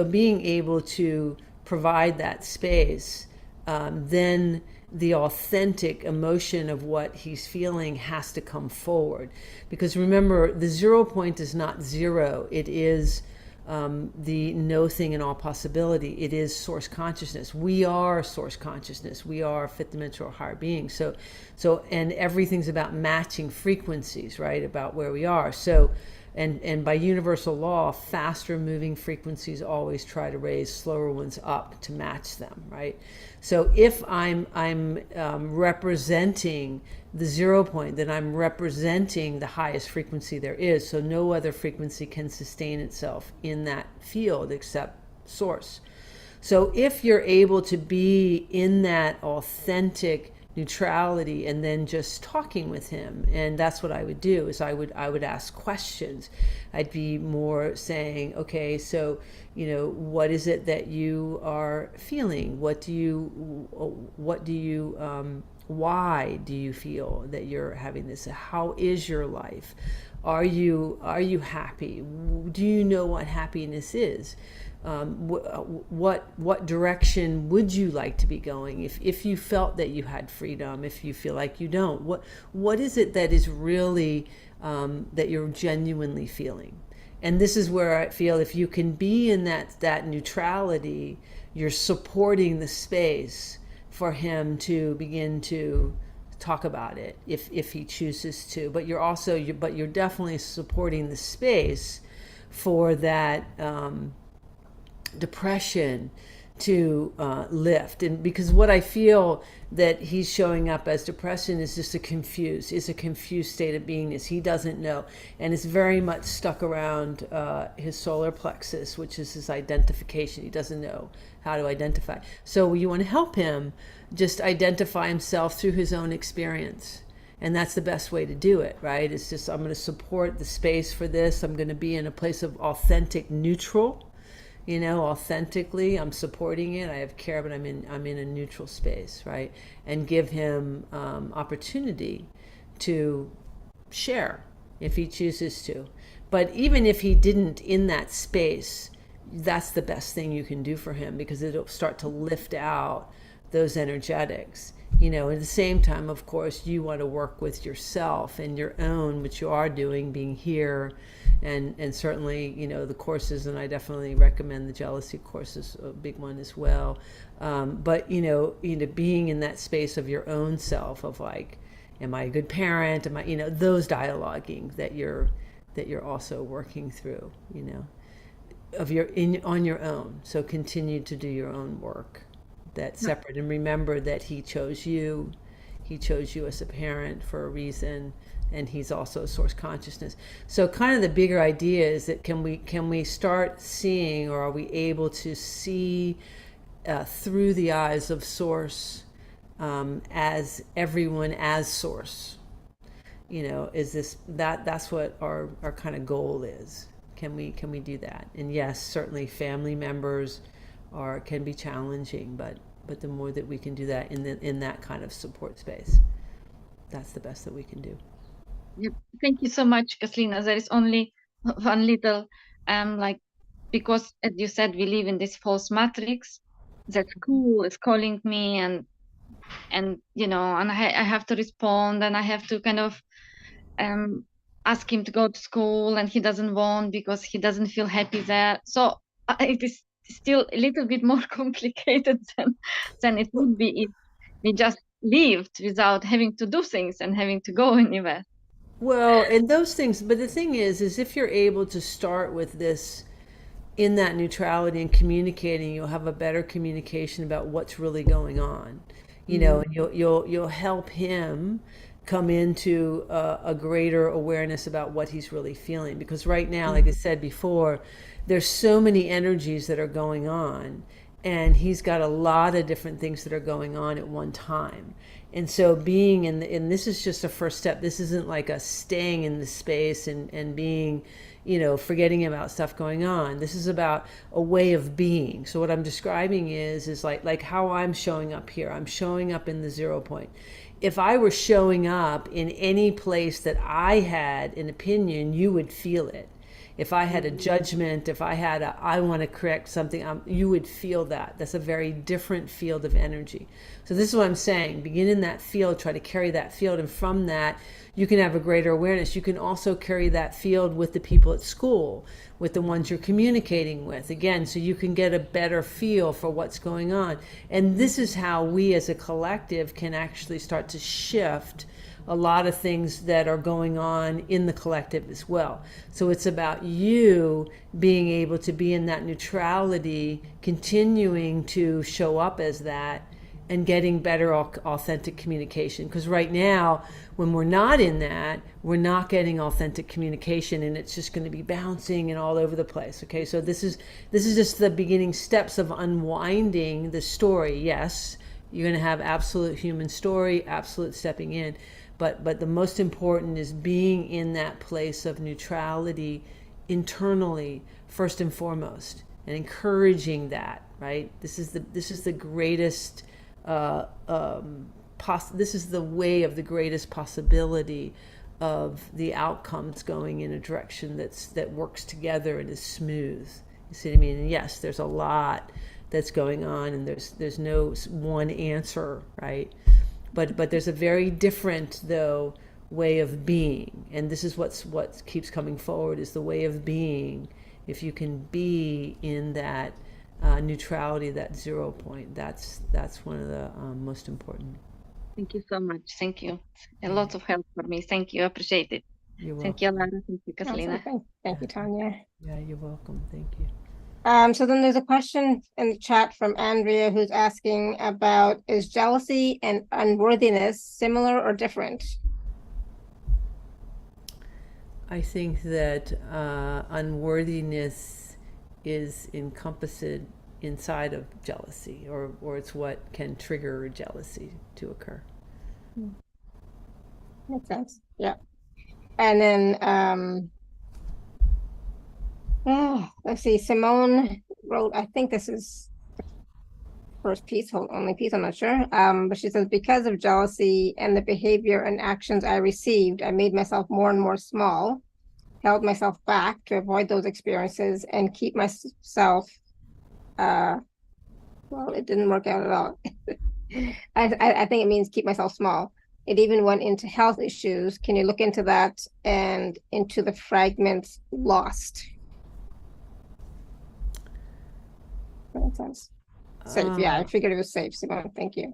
being able to provide that space, then the authentic emotion of what he's feeling has to come forward. Because remember, the 0 point is not zero. It is the no thing and all possibility. It is source consciousness. We are source consciousness. We are fifth dimensional higher beings. So and everything's about matching frequencies, right? About where we are. So and by universal law, faster moving frequencies always try to raise slower ones up to match them, right? So if I'm representing the 0 point, then I'm representing the highest frequency there is. So no other frequency can sustain itself in that field except source. So if you're able to be in that authentic neutrality and then just talking with him, and that's what I would do, is I would ask questions. I'd be more saying, okay, so what is it that you are feeling? Why do you feel that you're having this? How is your life? Are you happy? Do you know what happiness is? What direction would you like to be going if you felt that you had freedom? If you feel like you don't, what is it that is really that you're genuinely feeling? And this is where I feel if you can be in that neutrality, you're supporting the space for him to begin to talk about it if he chooses to. But you're definitely supporting the space for that depression lift. And because what I feel that he's showing up as depression is just a confused state of beingness. He doesn't know, and it's very much stuck around his solar plexus, which is his identification. He doesn't know how to identify. So you want to help him just identify himself through his own experience. And that's the best way to do it, right? It's just, I'm going to support the space for this. I'm going to be in a place of authentic neutral, authentically. I'm supporting it. I have care, but I'm in a neutral space, right? And give him opportunity to share if he chooses to. But even if he didn't in that space, that's the best thing you can do for him, because it'll start to lift out those energetics. At the same time, of course, you want to work with yourself and your own, which you are doing, being here, and certainly, the courses, and I definitely recommend the jealousy course is a big one as well. But being in that space of your own self, of like, am I a good parent? Am I, those dialoguing that you're also working through, on your own. So continue to do your own work. That's separate, and remember that he chose you as a parent for a reason, and he's also a source consciousness. So kind of the bigger idea is that can we start seeing, or are we able to see through the eyes of source, as everyone as source? Is that's what our kind of goal is. Can we do that? And yes, certainly family members can be challenging, but the more that we can do that in that kind of support space, that's the best that we can do. Yep. Thank you so much, Cathleena. There is only one little because as you said, we live in this false matrix that school is calling me, and I have to respond, and I have to kind of ask him to go to school, and he doesn't want because he doesn't feel happy there. So it is still a little bit more complicated than it would be if we just lived without having to do things and having to go anywhere. Well, and those things, but the thing is if you're able to start with this in that neutrality and communicating, you'll have a better communication about what's really going on, and you'll help him come into a greater awareness about what he's really feeling. Because right now, like I said before, there's so many energies that are going on, and he's got a lot of different things that are going on at one time. And so being and this is just a first step. This isn't like a staying in the space and being, forgetting about stuff going on. This is about a way of being. So what I'm describing is like how I'm showing up here. I'm showing up in the 0 point. If I were showing up in any place that I had an opinion, you would feel it. If I had a judgment, if I had I want to correct something, you would feel that. That's a very different field of energy. So this is what I'm saying. Begin in that field, try to carry that field, and from that, you can have a greater awareness. You can also carry that field with the people at school, with the ones you're communicating with, again, so you can get a better feel for what's going on. And this is how we as a collective can actually start to shift a lot of things that are going on in the collective as well. So it's about you being able to be in that neutrality, continuing to show up as that, and getting better authentic communication. Because right now, when we're not in that, we're not getting authentic communication, and it's just going to be bouncing and all over the place. Okay, so this is just the beginning steps of unwinding the story. Yes, you're going to have absolute human story, absolute stepping in. But the most important is being in that place of neutrality internally, first and foremost, and encouraging that, right? This is the greatest, this is the way of the greatest possibility of the outcomes going in a direction that works together and is smooth. You see what I mean? And yes, there's a lot that's going on, and there's no one answer, right? But there's a very different, though, way of being. And this is what keeps coming forward, is the way of being. If you can be in that neutrality, that 0 point, that's one of the most important. Thank you so much. Thank you. A lot of help for me. Thank you. I appreciate it. You're welcome. Thank you, Lara. Thank you, Cathleena. Awesome. Thank you, Tanya. Yeah, you're welcome. Thank you. So then there's a question in the chat from Andrea who's asking about, is jealousy and unworthiness similar or different? I think that unworthiness is encompassed inside of jealousy, or it's what can trigger jealousy to occur. Makes sense. Yeah. And then let's see, Simone wrote, I think this is the first piece, only piece, I'm not sure. But she says, because of jealousy and the behavior and actions I received, I made myself more and more small, held myself back to avoid those experiences and keep myself, well, it didn't work out at all. I think it means keep myself small. It even went into health issues. Can you look into that and into the fragments lost? That sounds safe. Yeah, I figured it was safe, Simone. Thank you.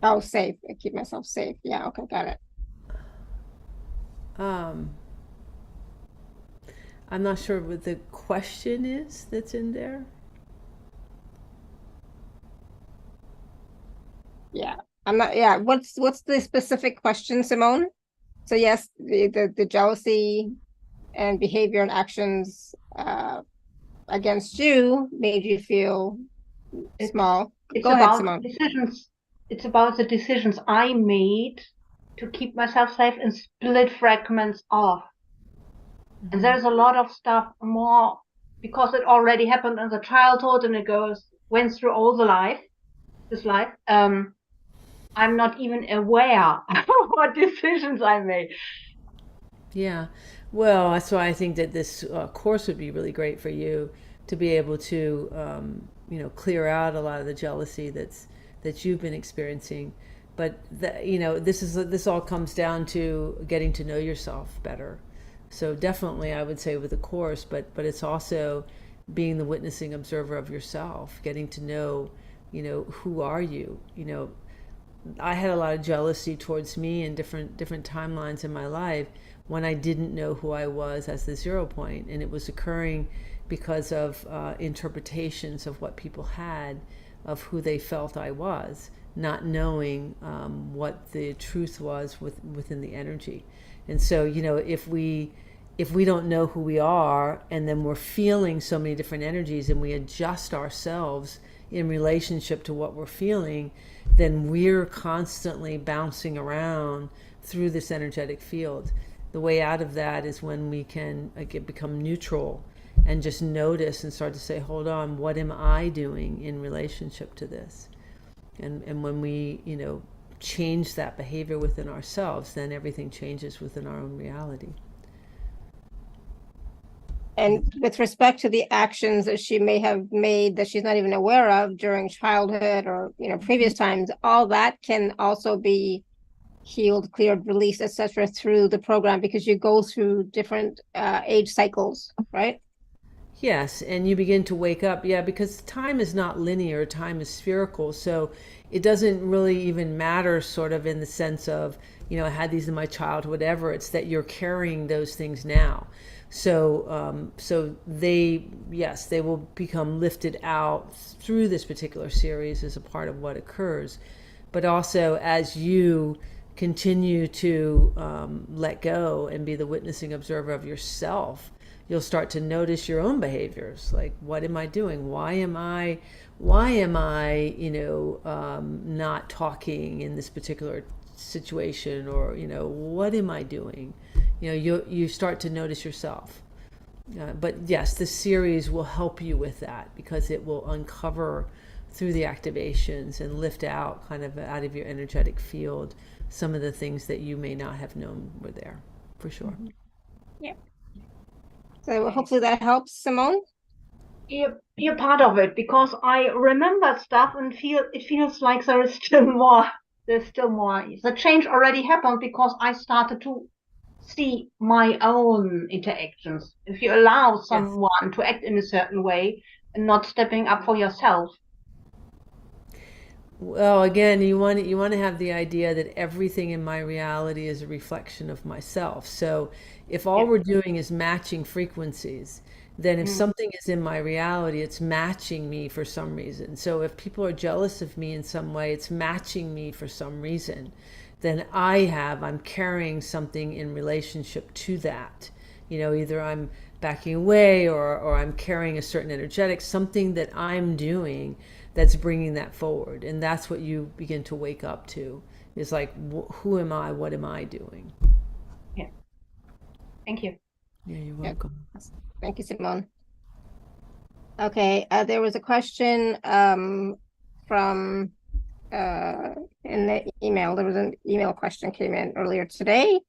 Oh, safe. I keep myself safe. Yeah, okay, got it. I'm not sure what the question is that's in there. Yeah, I'm not. Yeah, what's the specific question, Simone? So yes, the jealousy and behavior and actions against you made you feel small. Go ahead, Simone. Decisions. It's about the decisions I made to keep myself safe and split fragments off. And there's a lot of stuff more because it already happened in the childhood and it went through all this life. I'm not even aware of what decisions I made. Yeah, well, that's why I think that this course would be really great for you to be able to, clear out a lot of the jealousy that you've been experiencing. But this all comes down to getting to know yourself better. So definitely, I would say with the course, but it's also being the witnessing observer of yourself, getting to know, who are you? I had a lot of jealousy towards me in different timelines in my life when I didn't know who I was as the 0 point, and it was occurring because of interpretations of what people had of who they felt I was, not knowing what the truth was within the energy. And so, if we don't know who we are, and then we're feeling so many different energies, and we adjust ourselves in relationship to what we're feeling, then we're constantly bouncing around through this energetic field. The way out of that is when we can become neutral and just notice and start to say, hold on, what am I doing in relationship to this? And when we, change that behavior within ourselves, then everything changes within our own reality. And with respect to the actions that she may have made that she's not even aware of during childhood or previous times, all that can also be healed, cleared, released, etc. through the program, because you go through different age cycles, right? Yes, and you begin to wake up, because time is not linear, time is spherical, so it doesn't really even matter sort of in the sense of, I had these in my childhood, whatever, it's that you're carrying those things now. So they will become lifted out through this particular series as a part of what occurs. But also as you continue to let go and be the witnessing observer of yourself, you'll start to notice your own behaviors. Like, what am I doing? Why am I not talking in this particular situation? Or, what am I doing? You start to notice yourself. But yes, this series will help you with that, because it will uncover through the activations and lift out kind of out of your energetic field some of the things that you may not have known were there, for sure. Yeah. So hopefully that helps, Simone. You're part of it, because I remember stuff and it feels like there is still more. There's still more. The change already happened because I started to see my own interactions. If you allow someone to act in a certain way and not stepping up for yourself. Well, again, you want to have the idea that everything in my reality is a reflection of myself. So if all Yeah. we're doing is matching frequencies, then if Mm. something is in my reality, it's matching me for some reason. So if people are jealous of me in some way, it's matching me for some reason. Then I'm carrying something in relationship to that. Either I'm backing away, or I'm carrying a certain energetic, something that I'm doing that's bringing that forward. And that's what you begin to wake up to, is like, who am I? What am I doing? Yeah. Thank you. Yeah, you're Yep. welcome. Thank you, Simone. Okay, there was a question from in the email. There was an email question came in earlier today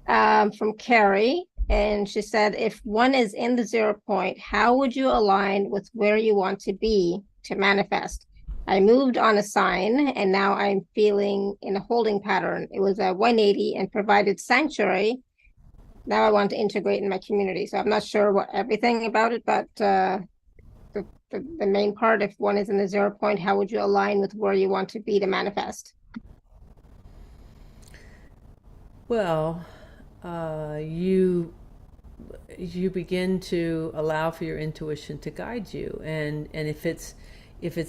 from Carrie, and she said, if one is in the 0 point, how would you align with where you want to be to manifest? I moved on a sign, and now I'm feeling in a holding pattern. It was a 180 and provided sanctuary. Now I want to integrate in my community. So I'm not sure what everything about it, but the main part, if one is in the 0 point, how would you align with where you want to be to manifest? Well, you begin to allow for your intuition to guide you, and if it's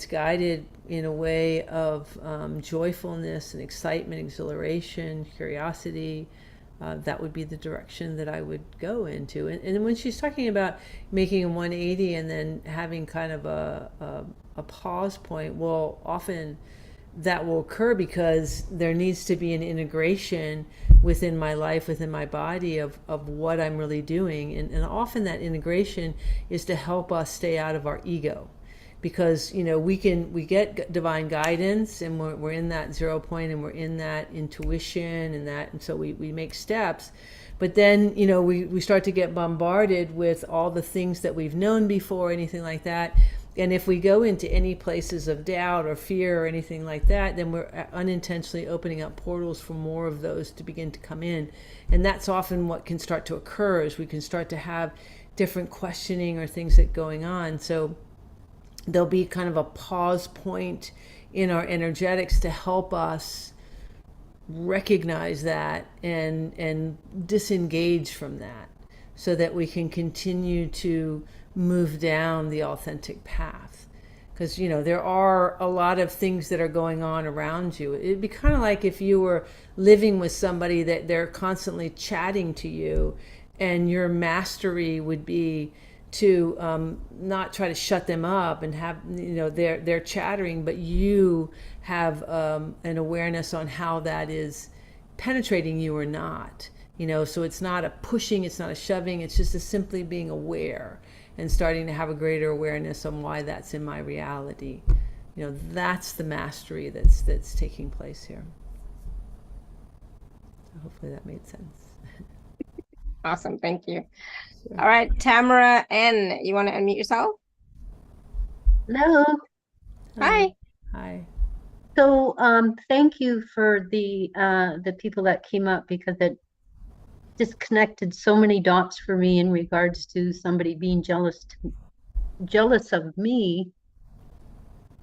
guided in a way of joyfulness and excitement, exhilaration, curiosity, that would be the direction that I would go into. And when she's talking about making a 180 and then having kind of a pause point, well, often that will occur because there needs to be an integration within my life, within my body, of what I'm really doing. And often that integration is to help us stay out of our ego. Because we get divine guidance, and we're in that 0 point, and we're in that intuition, and so we make steps. But then we start to get bombarded with all the things that we've known before, anything like that. And if we go into any places of doubt or fear or anything like that, then we're unintentionally opening up portals for more of those to begin to come in. And that's often what can start to occur, is we can start to have different questioning or things that going on. So there'll be kind of a pause point in our energetics to help us recognize that and disengage from that, so that we can continue to move down the authentic path. Because there are a lot of things that are going on around you. It'd be kind of like if you were living with somebody that they're constantly chatting to you, and your mastery would be to not try to shut them up and have they're chattering, but you have an awareness on how that is penetrating you or not. So it's not a pushing, it's not a shoving, it's just a simply being aware and starting to have a greater awareness on why that's in my reality. That's the mastery that's taking place here. So hopefully that made sense. Awesome, thank you. Sure. All right, Tamara N, you want to unmute yourself? Hello. Hi. Hi. So thank you for the people that came up, because it disconnected so many dots for me in regards to somebody being jealous of me,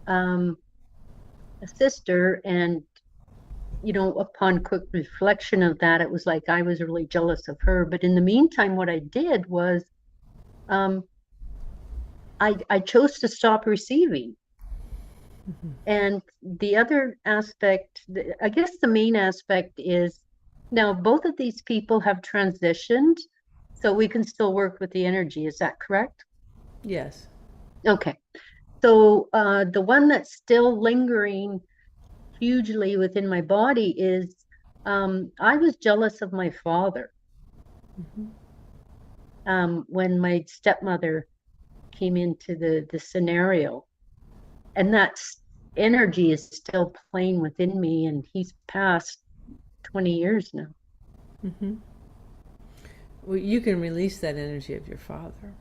a sister, and upon quick reflection of that, it was like I was really jealous of her. But in the meantime, what I did was I chose to stop receiving. Mm-hmm. And the other aspect, I guess the main aspect, is now both of these people have transitioned, so we can still work with the energy. Is that correct? Yes. Okay. So the one that's still lingering hugely within my body is I was jealous of my father. Mm-hmm. When my stepmother came into the scenario. And that energy is still playing within me, and he's passed 20 years now. Mm-hmm. Well, you can release that energy of your father.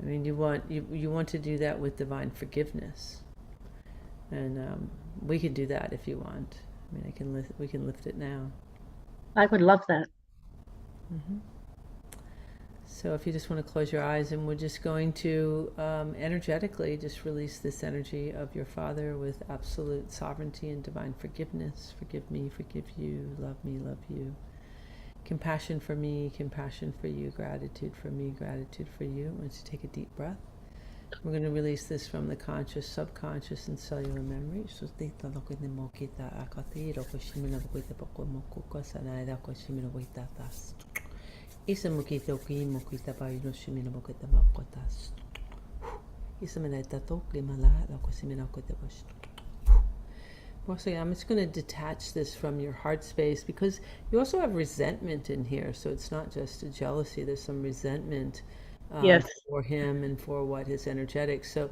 I mean, you want to do that with divine forgiveness, and we can do that if you want. I mean, we can lift it now. I would love that. Mm-hmm. So if you just want to close your eyes, and we're just going to energetically just release this energy of your Father with absolute sovereignty and divine forgiveness. Forgive me, forgive you, love me, love you. Compassion for me, compassion for you, gratitude for me, gratitude for you. I want you to take a deep breath. We're going to release this from the conscious, subconscious, and cellular memory. Also, I'm just going to detach this from your heart space, because you also have resentment in here. So it's not just a jealousy. There's some resentment Yes. for him and for what his energetic. So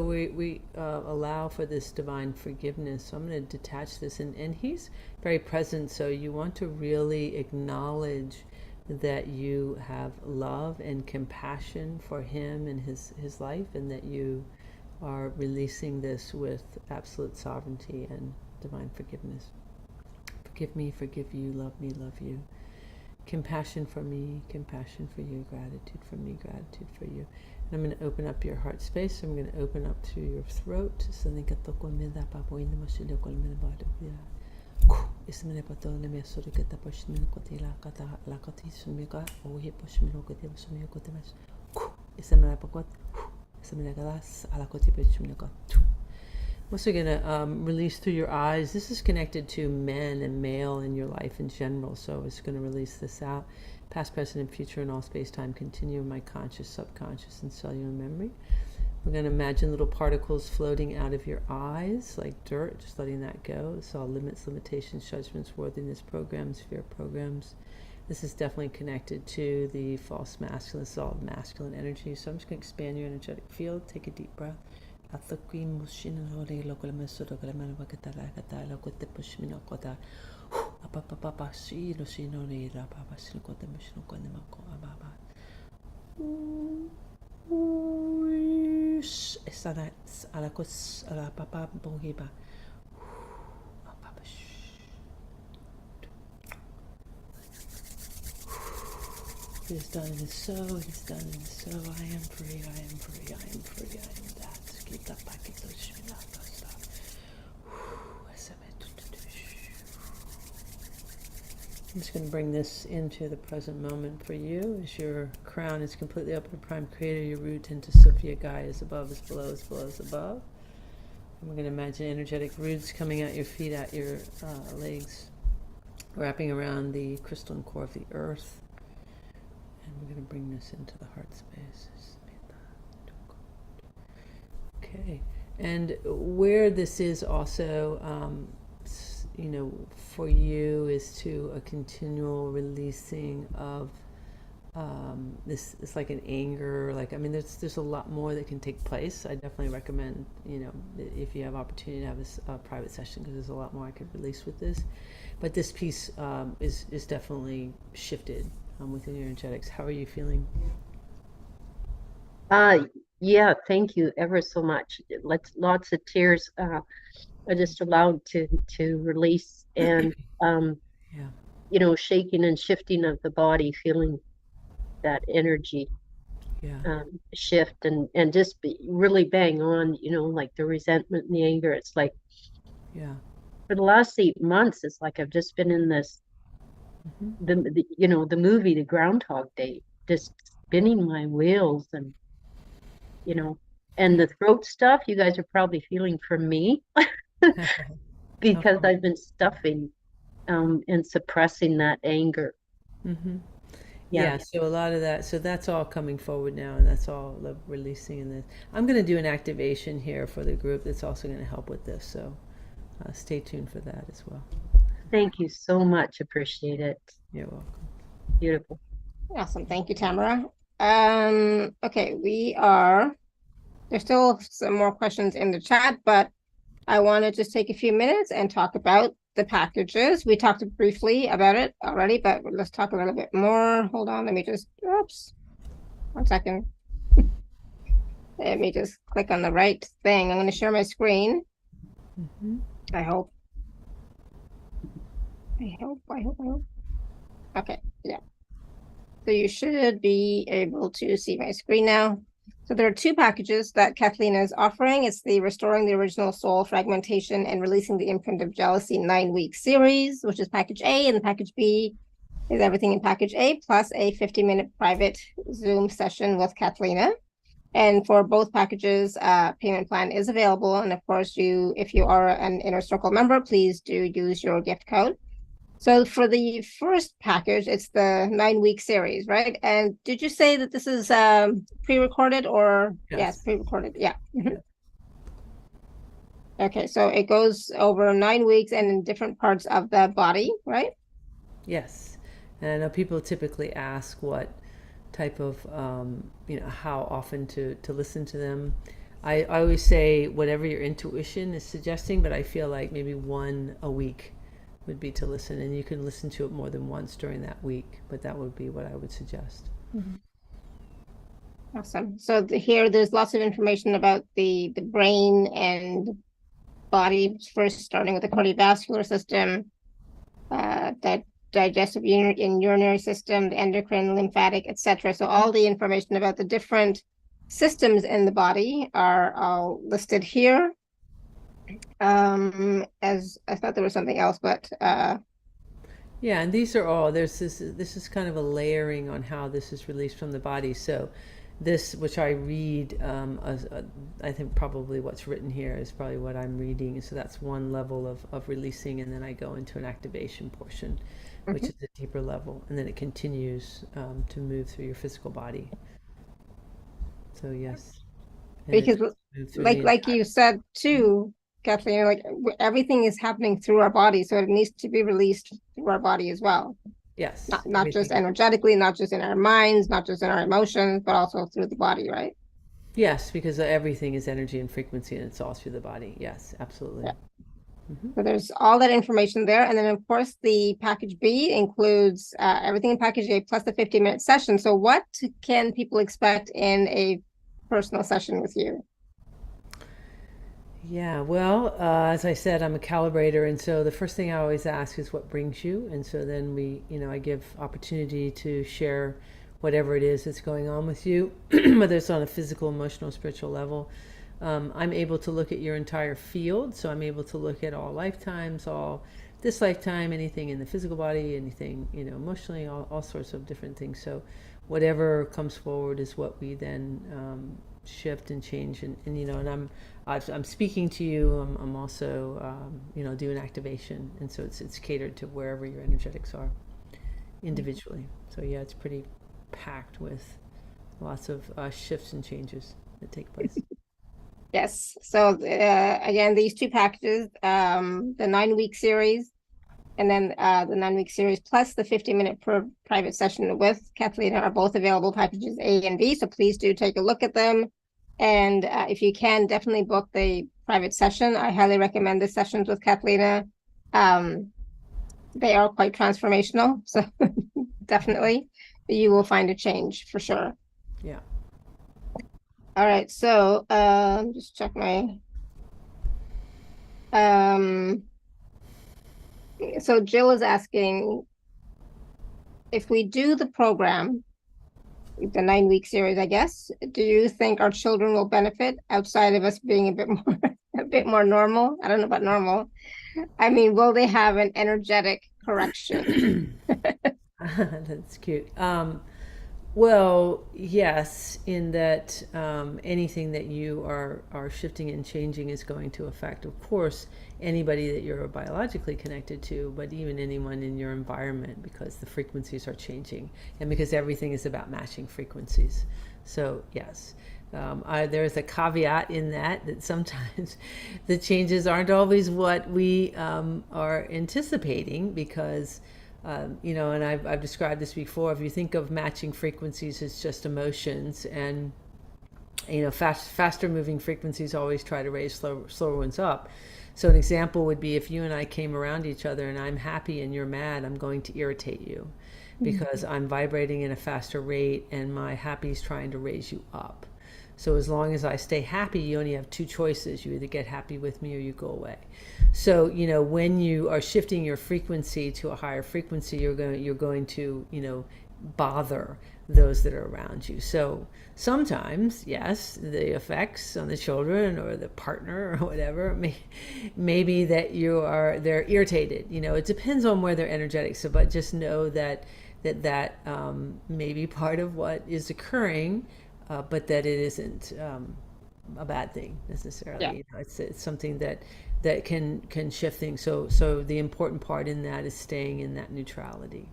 we allow for this divine forgiveness. So I'm going to detach this, and he's very present. So you want to really acknowledge that you have love and compassion for him and his life, and that you are releasing this with absolute sovereignty and divine forgiveness. Forgive me, forgive you, love me, love you. Compassion for me, compassion for you, gratitude for me, gratitude for you. And I'm going to open up your heart space. I'm going to open up to your throat. I'm also going to release through your eyes. This is connected to men and male in your life in general. So it's going to release this out. Past, present, and future in all space-time continue, my conscious, subconscious, and cellular memory. We're going to imagine little particles floating out of your eyes like dirt, just letting that go. It's all limits, limitations, judgments, worthiness programs, fear programs. This is definitely connected to the false masculine. This is all masculine energy. So I'm just going to expand your energetic field. Take a deep breath. It is done, it is so, it is done, it is so. I am free, I am free, I am free, I am that. I'm just going to bring this into the present moment for you, as your crown is completely up to Prime Creator, your root into Sophia Gaia is above, is below, is below, is above. And we're going to imagine energetic roots coming out your feet, out your legs, wrapping around the crystalline core of the earth. And we're going to bring this into the heart space. Okay. And where this is also, for you, is to a continual releasing of this. It's like an anger. There's a lot more that can take place. I definitely recommend, if you have opportunity to have a private session, because there's a lot more I could release with this. But this piece is definitely shifted within your energetics. How are you feeling? Yeah, thank you ever so much. Lots of tears are just allowed to release, and yeah. Shaking and shifting of the body, feeling that energy shift, and just really bang on, like the resentment and the anger. It's like, for the last 8 months, it's like I've just been in this, the movie, the Groundhog Day, just spinning my wheels, and and the throat stuff you guys are probably feeling from me because I've been stuffing and suppressing that anger. Yeah, so a lot of that, so that's all coming forward now, and that's all releasing in this. I'm going to do an activation here for the group that's also going to help with this, so stay tuned for that as well. Thank you so much. Appreciate it. You're welcome. Beautiful. Awesome. Thank you, Tamara. Okay, there's still some more questions in the chat, but I want to just take a few minutes and talk about the packages. We talked briefly about it already, but let's talk a little bit more. Hold on, let me just, oops, 1 second. Let me just click on the right thing. I'm going to share my screen. I hope. Okay, yeah. So you should be able to see my screen now. So there are two packages that Cathleena is offering. It's the Restoring the Original Soul, Fragmentation, and Releasing the Imprint of Jealousy 9-week series, which is package A, and package B is everything in package A, plus a 50-minute private Zoom session with Cathleena. And for both packages, payment plan is available. And of course, if you are an Inner Circle member, please do use your gift code. So for the first package, it's the 9-week series, right? And did you say that this is pre-recorded or? Yes, pre-recorded. Yeah. Okay, so it goes over 9 weeks and in different parts of the body, right? Yes. And I know people typically ask what type of, how often to listen to them. I always say whatever your intuition is suggesting, but I feel like maybe one a week would be to listen, and you can listen to it more than once during that week, but that would be what I would suggest. Awesome. So here there's lots of information about the brain and body, first starting with the cardiovascular system, that digestive and urinary system, the endocrine, lymphatic, etc. So all the information about the different systems in the body are all listed here. As I thought there was something else, but yeah, and these are all, this is kind of a layering on how this is released from the body. So this, which I read, I think probably what's written here is probably what I'm reading. So that's one level of releasing, and then I go into an activation portion, which is a deeper level, and then it continues to move through your physical body. So yes. And because like you said too, Kathleen, like everything is happening through our body, so it needs to be released through our body as well. Yes. Not just energetically, not just in our minds, not just in our emotions, but also through the body, right? Yes, because everything is energy and frequency, and it's all through the body. Yes, absolutely. Yeah. So there's all that information there. And then of course the package B includes everything in package A plus the 50-minute session. So what can people expect in a personal session with you? Yeah, well, as I said, I'm a calibrator, and so the first thing I always ask is what brings you, and so then I give opportunity to share whatever it is that's going on with you, whether it's on a physical, emotional, spiritual level. I'm able to look at your entire field, so I'm able to look at all lifetimes, all this lifetime, anything in the physical body, anything, emotionally, all sorts of different things. So whatever comes forward is what we then shift and change, and I'm speaking to you. I'm also doing activation, and so it's catered to wherever your energetics are individually. So yeah, it's pretty packed with lots of shifts and changes that take place. Yes. So again, these two packages, the 9-week series, and then the 9-week series plus the 50-minute private session with Cathleena are both available, packages A and B. So please do take a look at them. And if you can, definitely book the private session. I highly recommend the sessions with Cathleena. They are quite transformational. So definitely you will find a change for sure. Yeah. All right. So just check my. So Jill is asking if we do the program, the 9-week series, I guess, do you think our children will benefit outside of us being a bit more normal? I don't know about normal. I mean, will they have an energetic correction? That's cute. Well, yes, in that anything that you are shifting and changing is going to affect, of course, anybody that you're biologically connected to, but even anyone in your environment, because the frequencies are changing and because everything is about matching frequencies. So yes, there's a caveat in that sometimes the changes aren't always what we are anticipating, because and I've described this before. If you think of matching frequencies as just emotions, and faster moving frequencies always try to raise slower ones up. So an example would be if you and I came around each other and I'm happy and you're mad, I'm going to irritate you because I'm vibrating in a faster rate and my happy is trying to raise you up. So as long as I stay happy, you only have two choices. You either get happy with me or you go away. So, when you are shifting your frequency to a higher frequency, you're going to, bother those that are around you. So sometimes, yes, the effects on the children or the partner or whatever may be that they're irritated. It depends on where they're energetic. So, but just know that may be part of what is occurring, but that it isn't a bad thing necessarily. Yeah. It's something that can shift things. So the important part in that is staying in that neutrality.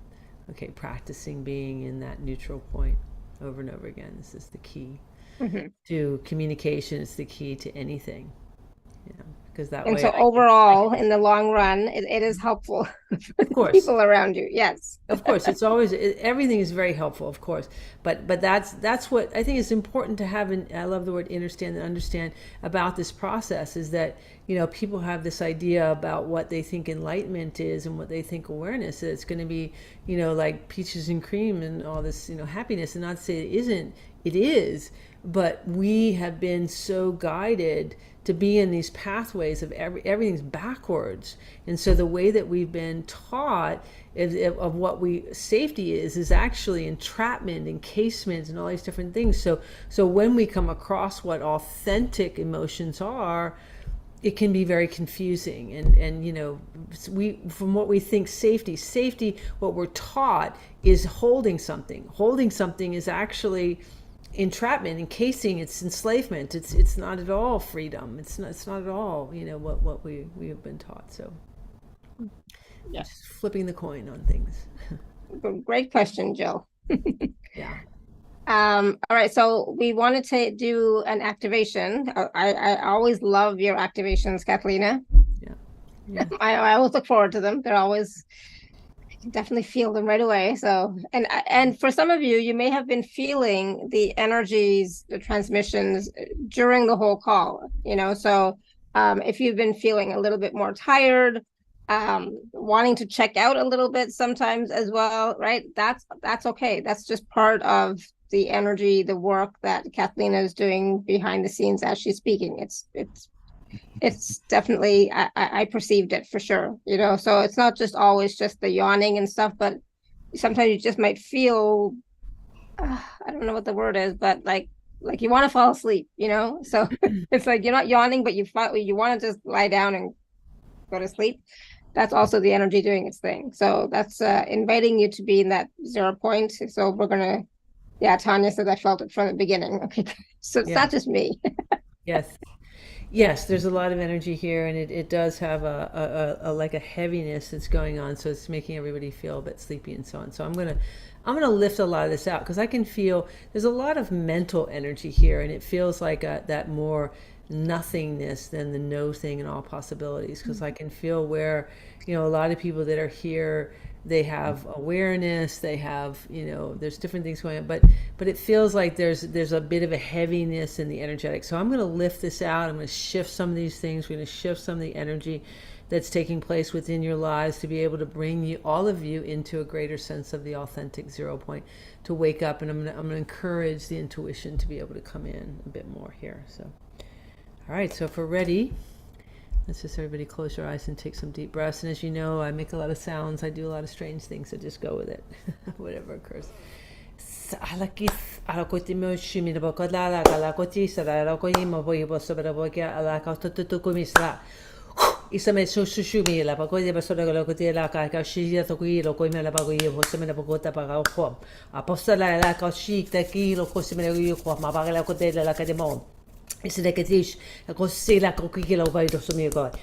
Okay, practicing being in that neutral point over and over again. This is the key to communication. It's the key to anything. Because that And way. so overall, in the long run, it is helpful for Of course. people around you. Yes. Of course, it's always everything is very helpful, of course. But that's what I think is important to have. And I love the word understand about this process is that people have this idea about what they think enlightenment is and what they think awareness is. It's going to be like peaches and cream and all this happiness, and not to say it isn't. It is, but we have been so guided to be in these pathways of everything's backwards. And so the way that we've been taught of what safety is actually entrapment, encasement, and all these different things. So when we come across what authentic emotions are, it can be very confusing. And from what we think safety, what we're taught is holding something. Holding something is actually entrapment, encasing, it's enslavement. It's not at all freedom. It's not at all what we have been taught. So just flipping the coin on things. Great question, Jill. Yeah. All right, so we wanted to do an activation. I always love your activations, Cathleena. Yeah. I always look forward to them. They're always, I can definitely feel them right away. So, and for some of you, you may have been feeling the energies, the transmissions during the whole call, so if you've been feeling a little bit more tired, wanting to check out a little bit sometimes as well, right? That's okay. That's just part of the energy, the work that Cathleena is doing behind the scenes as she's speaking. It's definitely, I perceived it for sure, so it's not just always just the yawning and stuff, but sometimes you just might feel, I don't know what the word is, but like you want to fall asleep, so it's like you're not yawning, but you want to just lie down and go to sleep. That's also the energy doing its thing. So that's inviting you to be in that 0 point. So we're going to, Tanya said I felt it from the beginning. Okay, so it's not just me. Yes, there's a lot of energy here, and it does have a like a heaviness that's going on, so it's making everybody feel a bit sleepy and so on. So I'm gonna lift a lot of this out because I can feel there's a lot of mental energy here, and it feels like that more nothingness than the no thing and all possibilities, because I can feel where a lot of people that are here, they have awareness, they have there's different things going on, but it feels like there's a bit of a heaviness in the energetic. So I'm going to lift this out. I'm going to shift some of these things. We're going to shift some of the energy that's taking place within your lives to be able to bring all of you into a greater sense of the authentic 0 point, to wake up. And I'm going to encourage the intuition to be able to come in a bit more here. So all right, so if we're ready, let's just everybody close your eyes and take some deep breaths. And as you know, I make a lot of sounds. I do a lot of strange things, so just go with it, whatever occurs. Isideketish, la cosilla, coquilla, by the sumir god.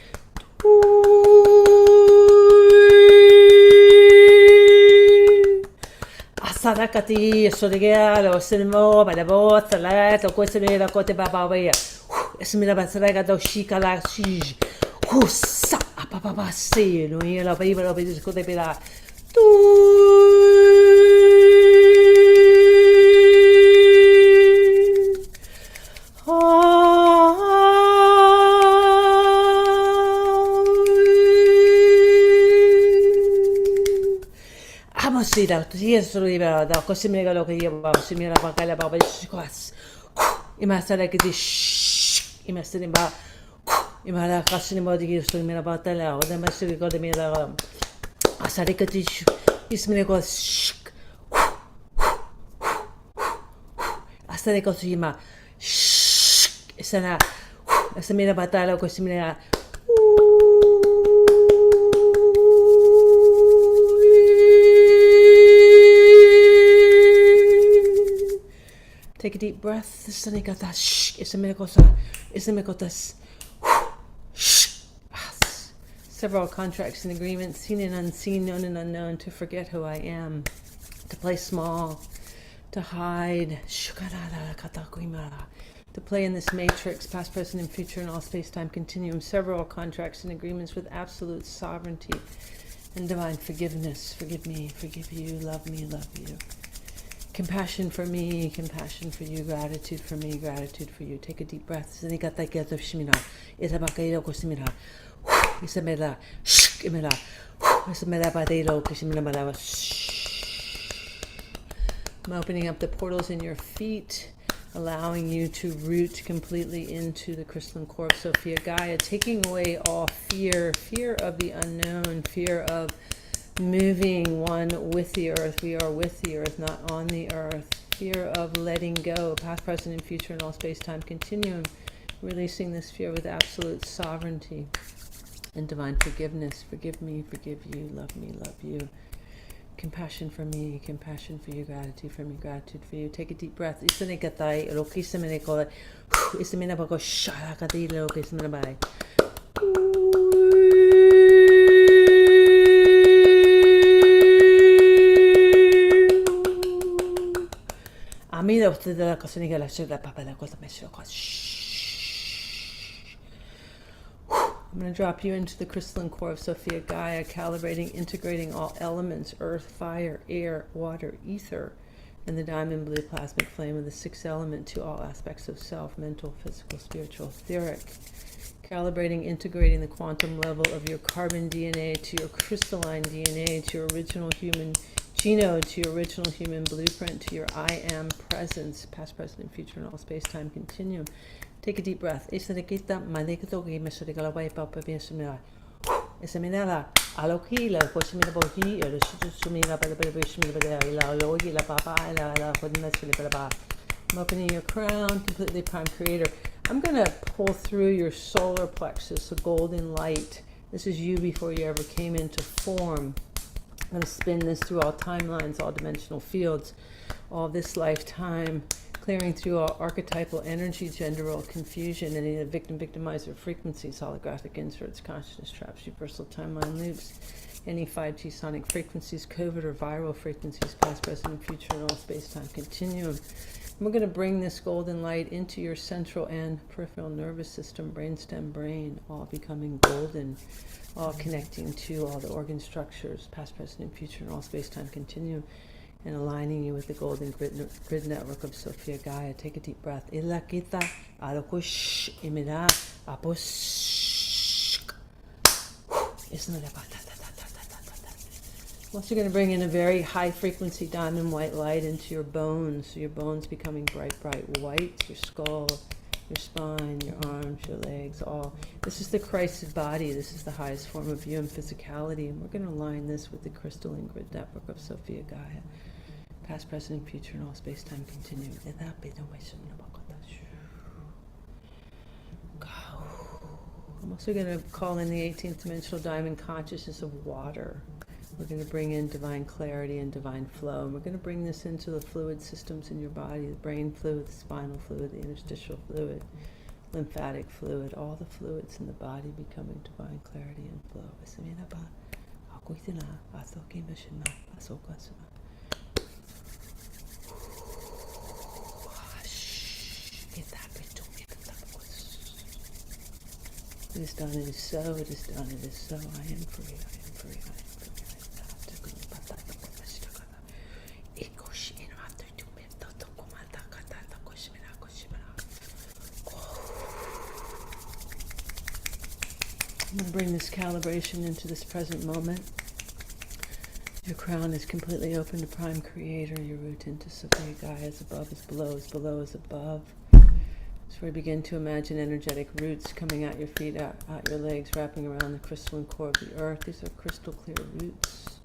Asadakati, Sodigal, or Cinema, by the boat, the light, or Questionnaire, Cote Babaway. Esmina Basaraga, Shika, la Shij. Hussa, Papa, say, no, you love even of this could be that. Da years libera da così me lo che io si mi la bacala baba squas I mastera che di I mastera ba I mala casini modi che sto mi la batalla o da mastera che mi la asare che di ismine go Hasta de Kosima. Sana. Hasta mira batalo Kosimina. Take a deep breath. Several contracts and agreements, seen and unseen, known and unknown, to forget who I am, to play small, to hide, to play in this matrix, past, present, and future, and all space-time continuum. Several contracts and agreements with absolute sovereignty and divine forgiveness. Forgive me, forgive you, love me, love you. Compassion for me, compassion for you, gratitude for me, gratitude for you. Take a deep breath. I'm opening up the portals in your feet, allowing you to root completely into the crystalline core of Sophia Gaia, taking away all fear, fear of the unknown, fear of moving one with the earth. We are with the earth, not on the earth. Fear of letting go, past, present, and future, and all space-time continuum. Releasing this fear with absolute sovereignty and divine forgiveness. Forgive me, forgive you, love me, love you. Compassion for me, compassion for you, gratitude for me, gratitude for you. Take a deep breath. I'm going to drop you into the crystalline core of Sophia Gaia, calibrating, integrating all elements, earth, fire, air, water, ether, and the diamond blue plasmic flame of the sixth element to all aspects of self, mental, physical, spiritual, etheric. Calibrating, integrating the quantum level of your carbon DNA to your crystalline DNA, to your original human genome, to your original human blueprint, to your I am presence, past, present, and future, and all space-time continuum. Take a deep breath. I'm opening your crown, completely prime creator. I'm going to pull through your solar plexus, a golden light. This is you before you ever came into form. I'm going to spin this through all timelines, all dimensional fields, all this lifetime, clearing through all archetypal energy, gender role confusion, any victim-victimizer frequencies, holographic inserts, consciousness traps, universal timeline loops, any 5G sonic frequencies, COVID or viral frequencies, past, present, and future, and all space-time continuum. And we're going to bring this golden light into your central and peripheral nervous system, brainstem, brain, all becoming golden, all connecting to all the organ structures, past, present, and future, and all space-time continuum, and aligning you with the golden grid network of Sophia Gaia. Take a deep breath. I'm also going to bring in a very high frequency diamond white light into your bones, so your bones becoming bright, bright white, your skull, your spine, your arms, your legs, all. This is the Christ body. This is the highest form of you and physicality, and we're going to align this with the crystalline grid network of Sophia Gaia. Past, present, and future, and all space-time continuum. I'm also going to call in the 18th dimensional diamond consciousness of water. We're going to bring in divine clarity and divine flow. And we're going to bring this into the fluid systems in your body, the brain fluid, the spinal fluid, the interstitial fluid, lymphatic fluid, all the fluids in the body becoming divine clarity and flow. It is done, it is so, it is done, it is so. I am free, I am free, I am free. I'm going to bring this calibration into this present moment. Your crown is completely open to Prime Creator. Your root into Sophia Gaia is above, is below, is below, is above. So we begin to imagine energetic roots coming out your feet, out your legs, wrapping around the crystalline core of the earth. These are crystal clear roots.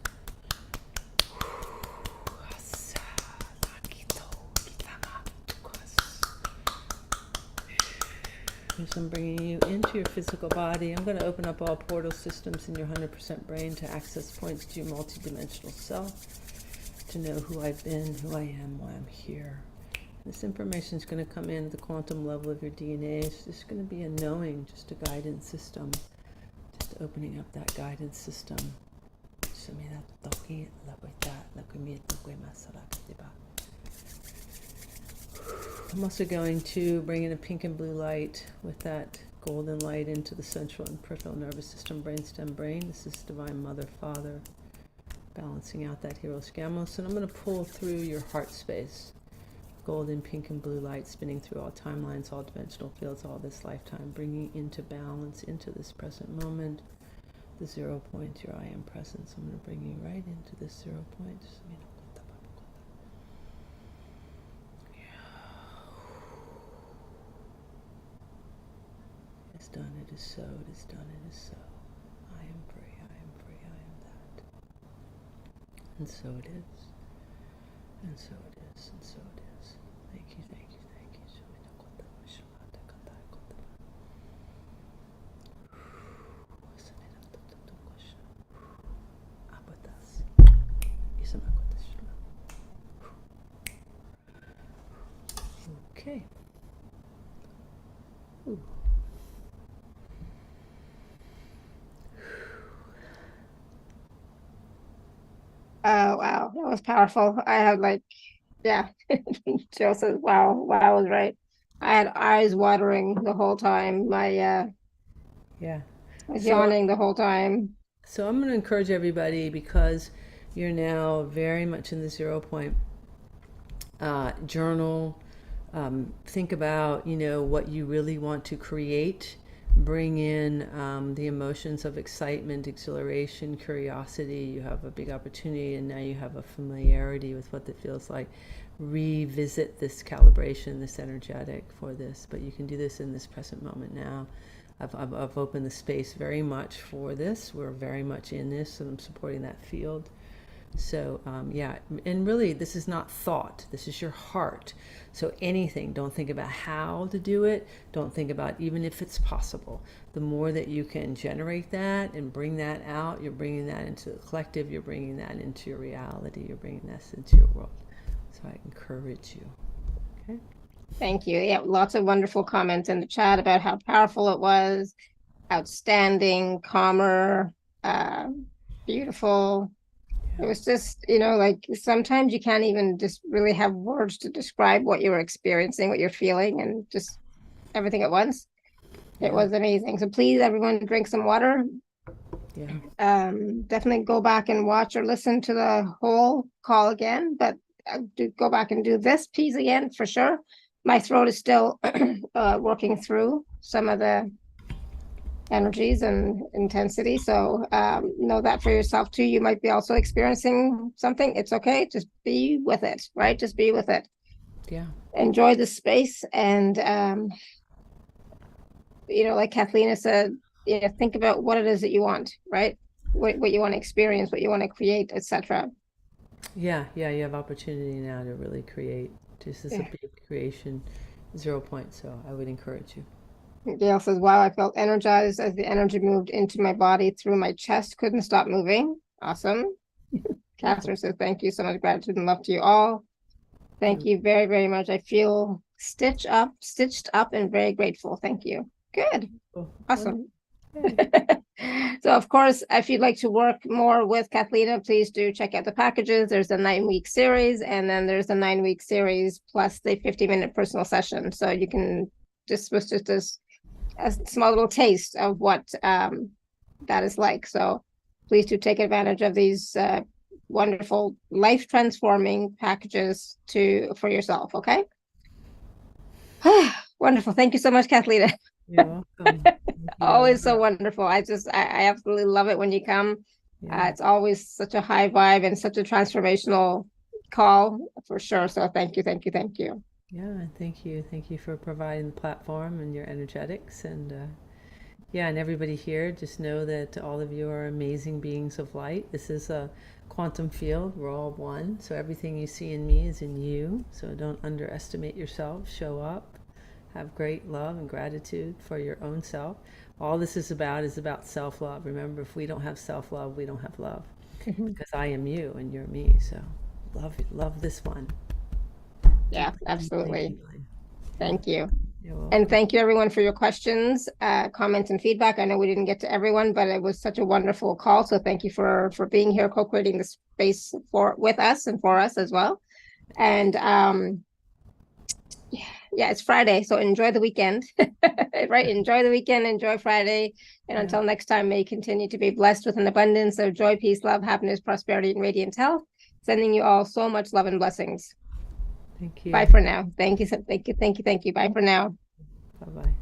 So I'm bringing you into your physical body. I'm going to open up all portal systems in your 100% brain to access points to your multidimensional self, to know who I've been, who I am, why I'm here. This information is going to come in at the quantum level of your DNA. It's just going to be a knowing, just a guidance system. Just opening up that guidance system. I'm also going to bring in a pink and blue light with that golden light into the central and peripheral nervous system, brainstem, brain. This is Divine Mother, Father, balancing out that Hieros Gamos. And I'm going to pull through your heart space. Golden, pink, and blue light spinning through all timelines, all dimensional fields, all this lifetime, bringing into balance, into this present moment, the 0 point, your I am presence. I'm going to bring you right into this 0 point. It is done, it is so, it is done, it is so. I am free, I am free, I am that. And so it is. And so it is, and so it is. Thank you, thank you, thank you. Okay. Ooh. Oh, wow. That was powerful. I had like, yeah. Jill says, wow, wow was right. I had eyes watering the whole time. My Yeah. I was yawning the whole time. So I'm going to encourage everybody, because you're now very much in the 0 point, journal. Think about, what you really want to create. Bring in the emotions of excitement, exhilaration, curiosity. You have a big opportunity, and now you have a familiarity with what it feels like. Revisit this calibration, this energetic for this, but you can do this in this present moment now. I've opened the space very much for this. We're very much in this, and I'm supporting that field. So yeah, and really this is not thought, this is your heart. So anything, don't think about how to do it, don't think about even if it's possible. The more that you can generate that and bring that out, you're bringing that into the collective, you're bringing that into your reality, you're bringing this into your world. So I encourage you. Okay. Thank you. Yeah, lots of wonderful comments in the chat about how powerful it was, outstanding, calmer, beautiful. It was just, like sometimes you can't even just really have words to describe what you were experiencing, what you're feeling, and just everything at once. It was amazing. So please, everyone, drink some water. Yeah. Definitely go back and watch or listen to the whole call again, but do go back and do this piece again for sure. My throat is still working through some of the energies and intensity. So know that for yourself too. You might be also experiencing something. It's okay. Just be with it, right? Just be with it. Yeah. Enjoy the space. And, like Cathleena said, think about what it is that you want, right? What you want to experience, what you want to create, etc. Yeah. You have opportunity now to really create. This is a big creation, 0 point. So I would encourage you. Gail says, wow, I felt energized as the energy moved into my body through my chest, couldn't stop moving. Awesome. Catherine says, thank you so much. Gratitude and love to you all. Thank you very, very much. I feel stitched up and very grateful. Thank you. Good. Awesome. So of course, if you'd like to work more with Cathleena, please do check out the packages. There's a 9-week series, and then there's a 9-week series plus the 50-minute personal session. So you can just a small little taste of what that is like. So please do take advantage of these wonderful life transforming packages for yourself. Okay. Wonderful. Thank you so much, Cathleena. You're welcome. Always so wonderful. I absolutely love it when you come. It's always such a high vibe and such a transformational call for sure. So thank you. Yeah, thank you. Thank you for providing the platform and your energetics. And and everybody here, just know that all of you are amazing beings of light. This is a quantum field. We're all one. So everything you see in me is in you. So don't underestimate yourself. Show up. have great love and gratitude for your own self. All this is about self-love. Remember, if we don't have self-love, we don't have love. Because I am you and you're me. So love this one. Yeah, absolutely. Thank you. You're welcome. And thank you everyone for your questions, comments, and feedback. I know we didn't get to everyone, but it was such a wonderful call. So thank you for being here, co-creating the space with us and for us as well. And yeah, it's Friday, so enjoy the weekend. Right? Enjoy the weekend, enjoy Friday. And until next time, may you continue to be blessed with an abundance of joy, peace, love, happiness, prosperity, and radiant health. Sending you all so much love and blessings. Thank you. Bye for now. Thank you. Thank you. Thank you. Thank you. Bye for now. Bye-bye.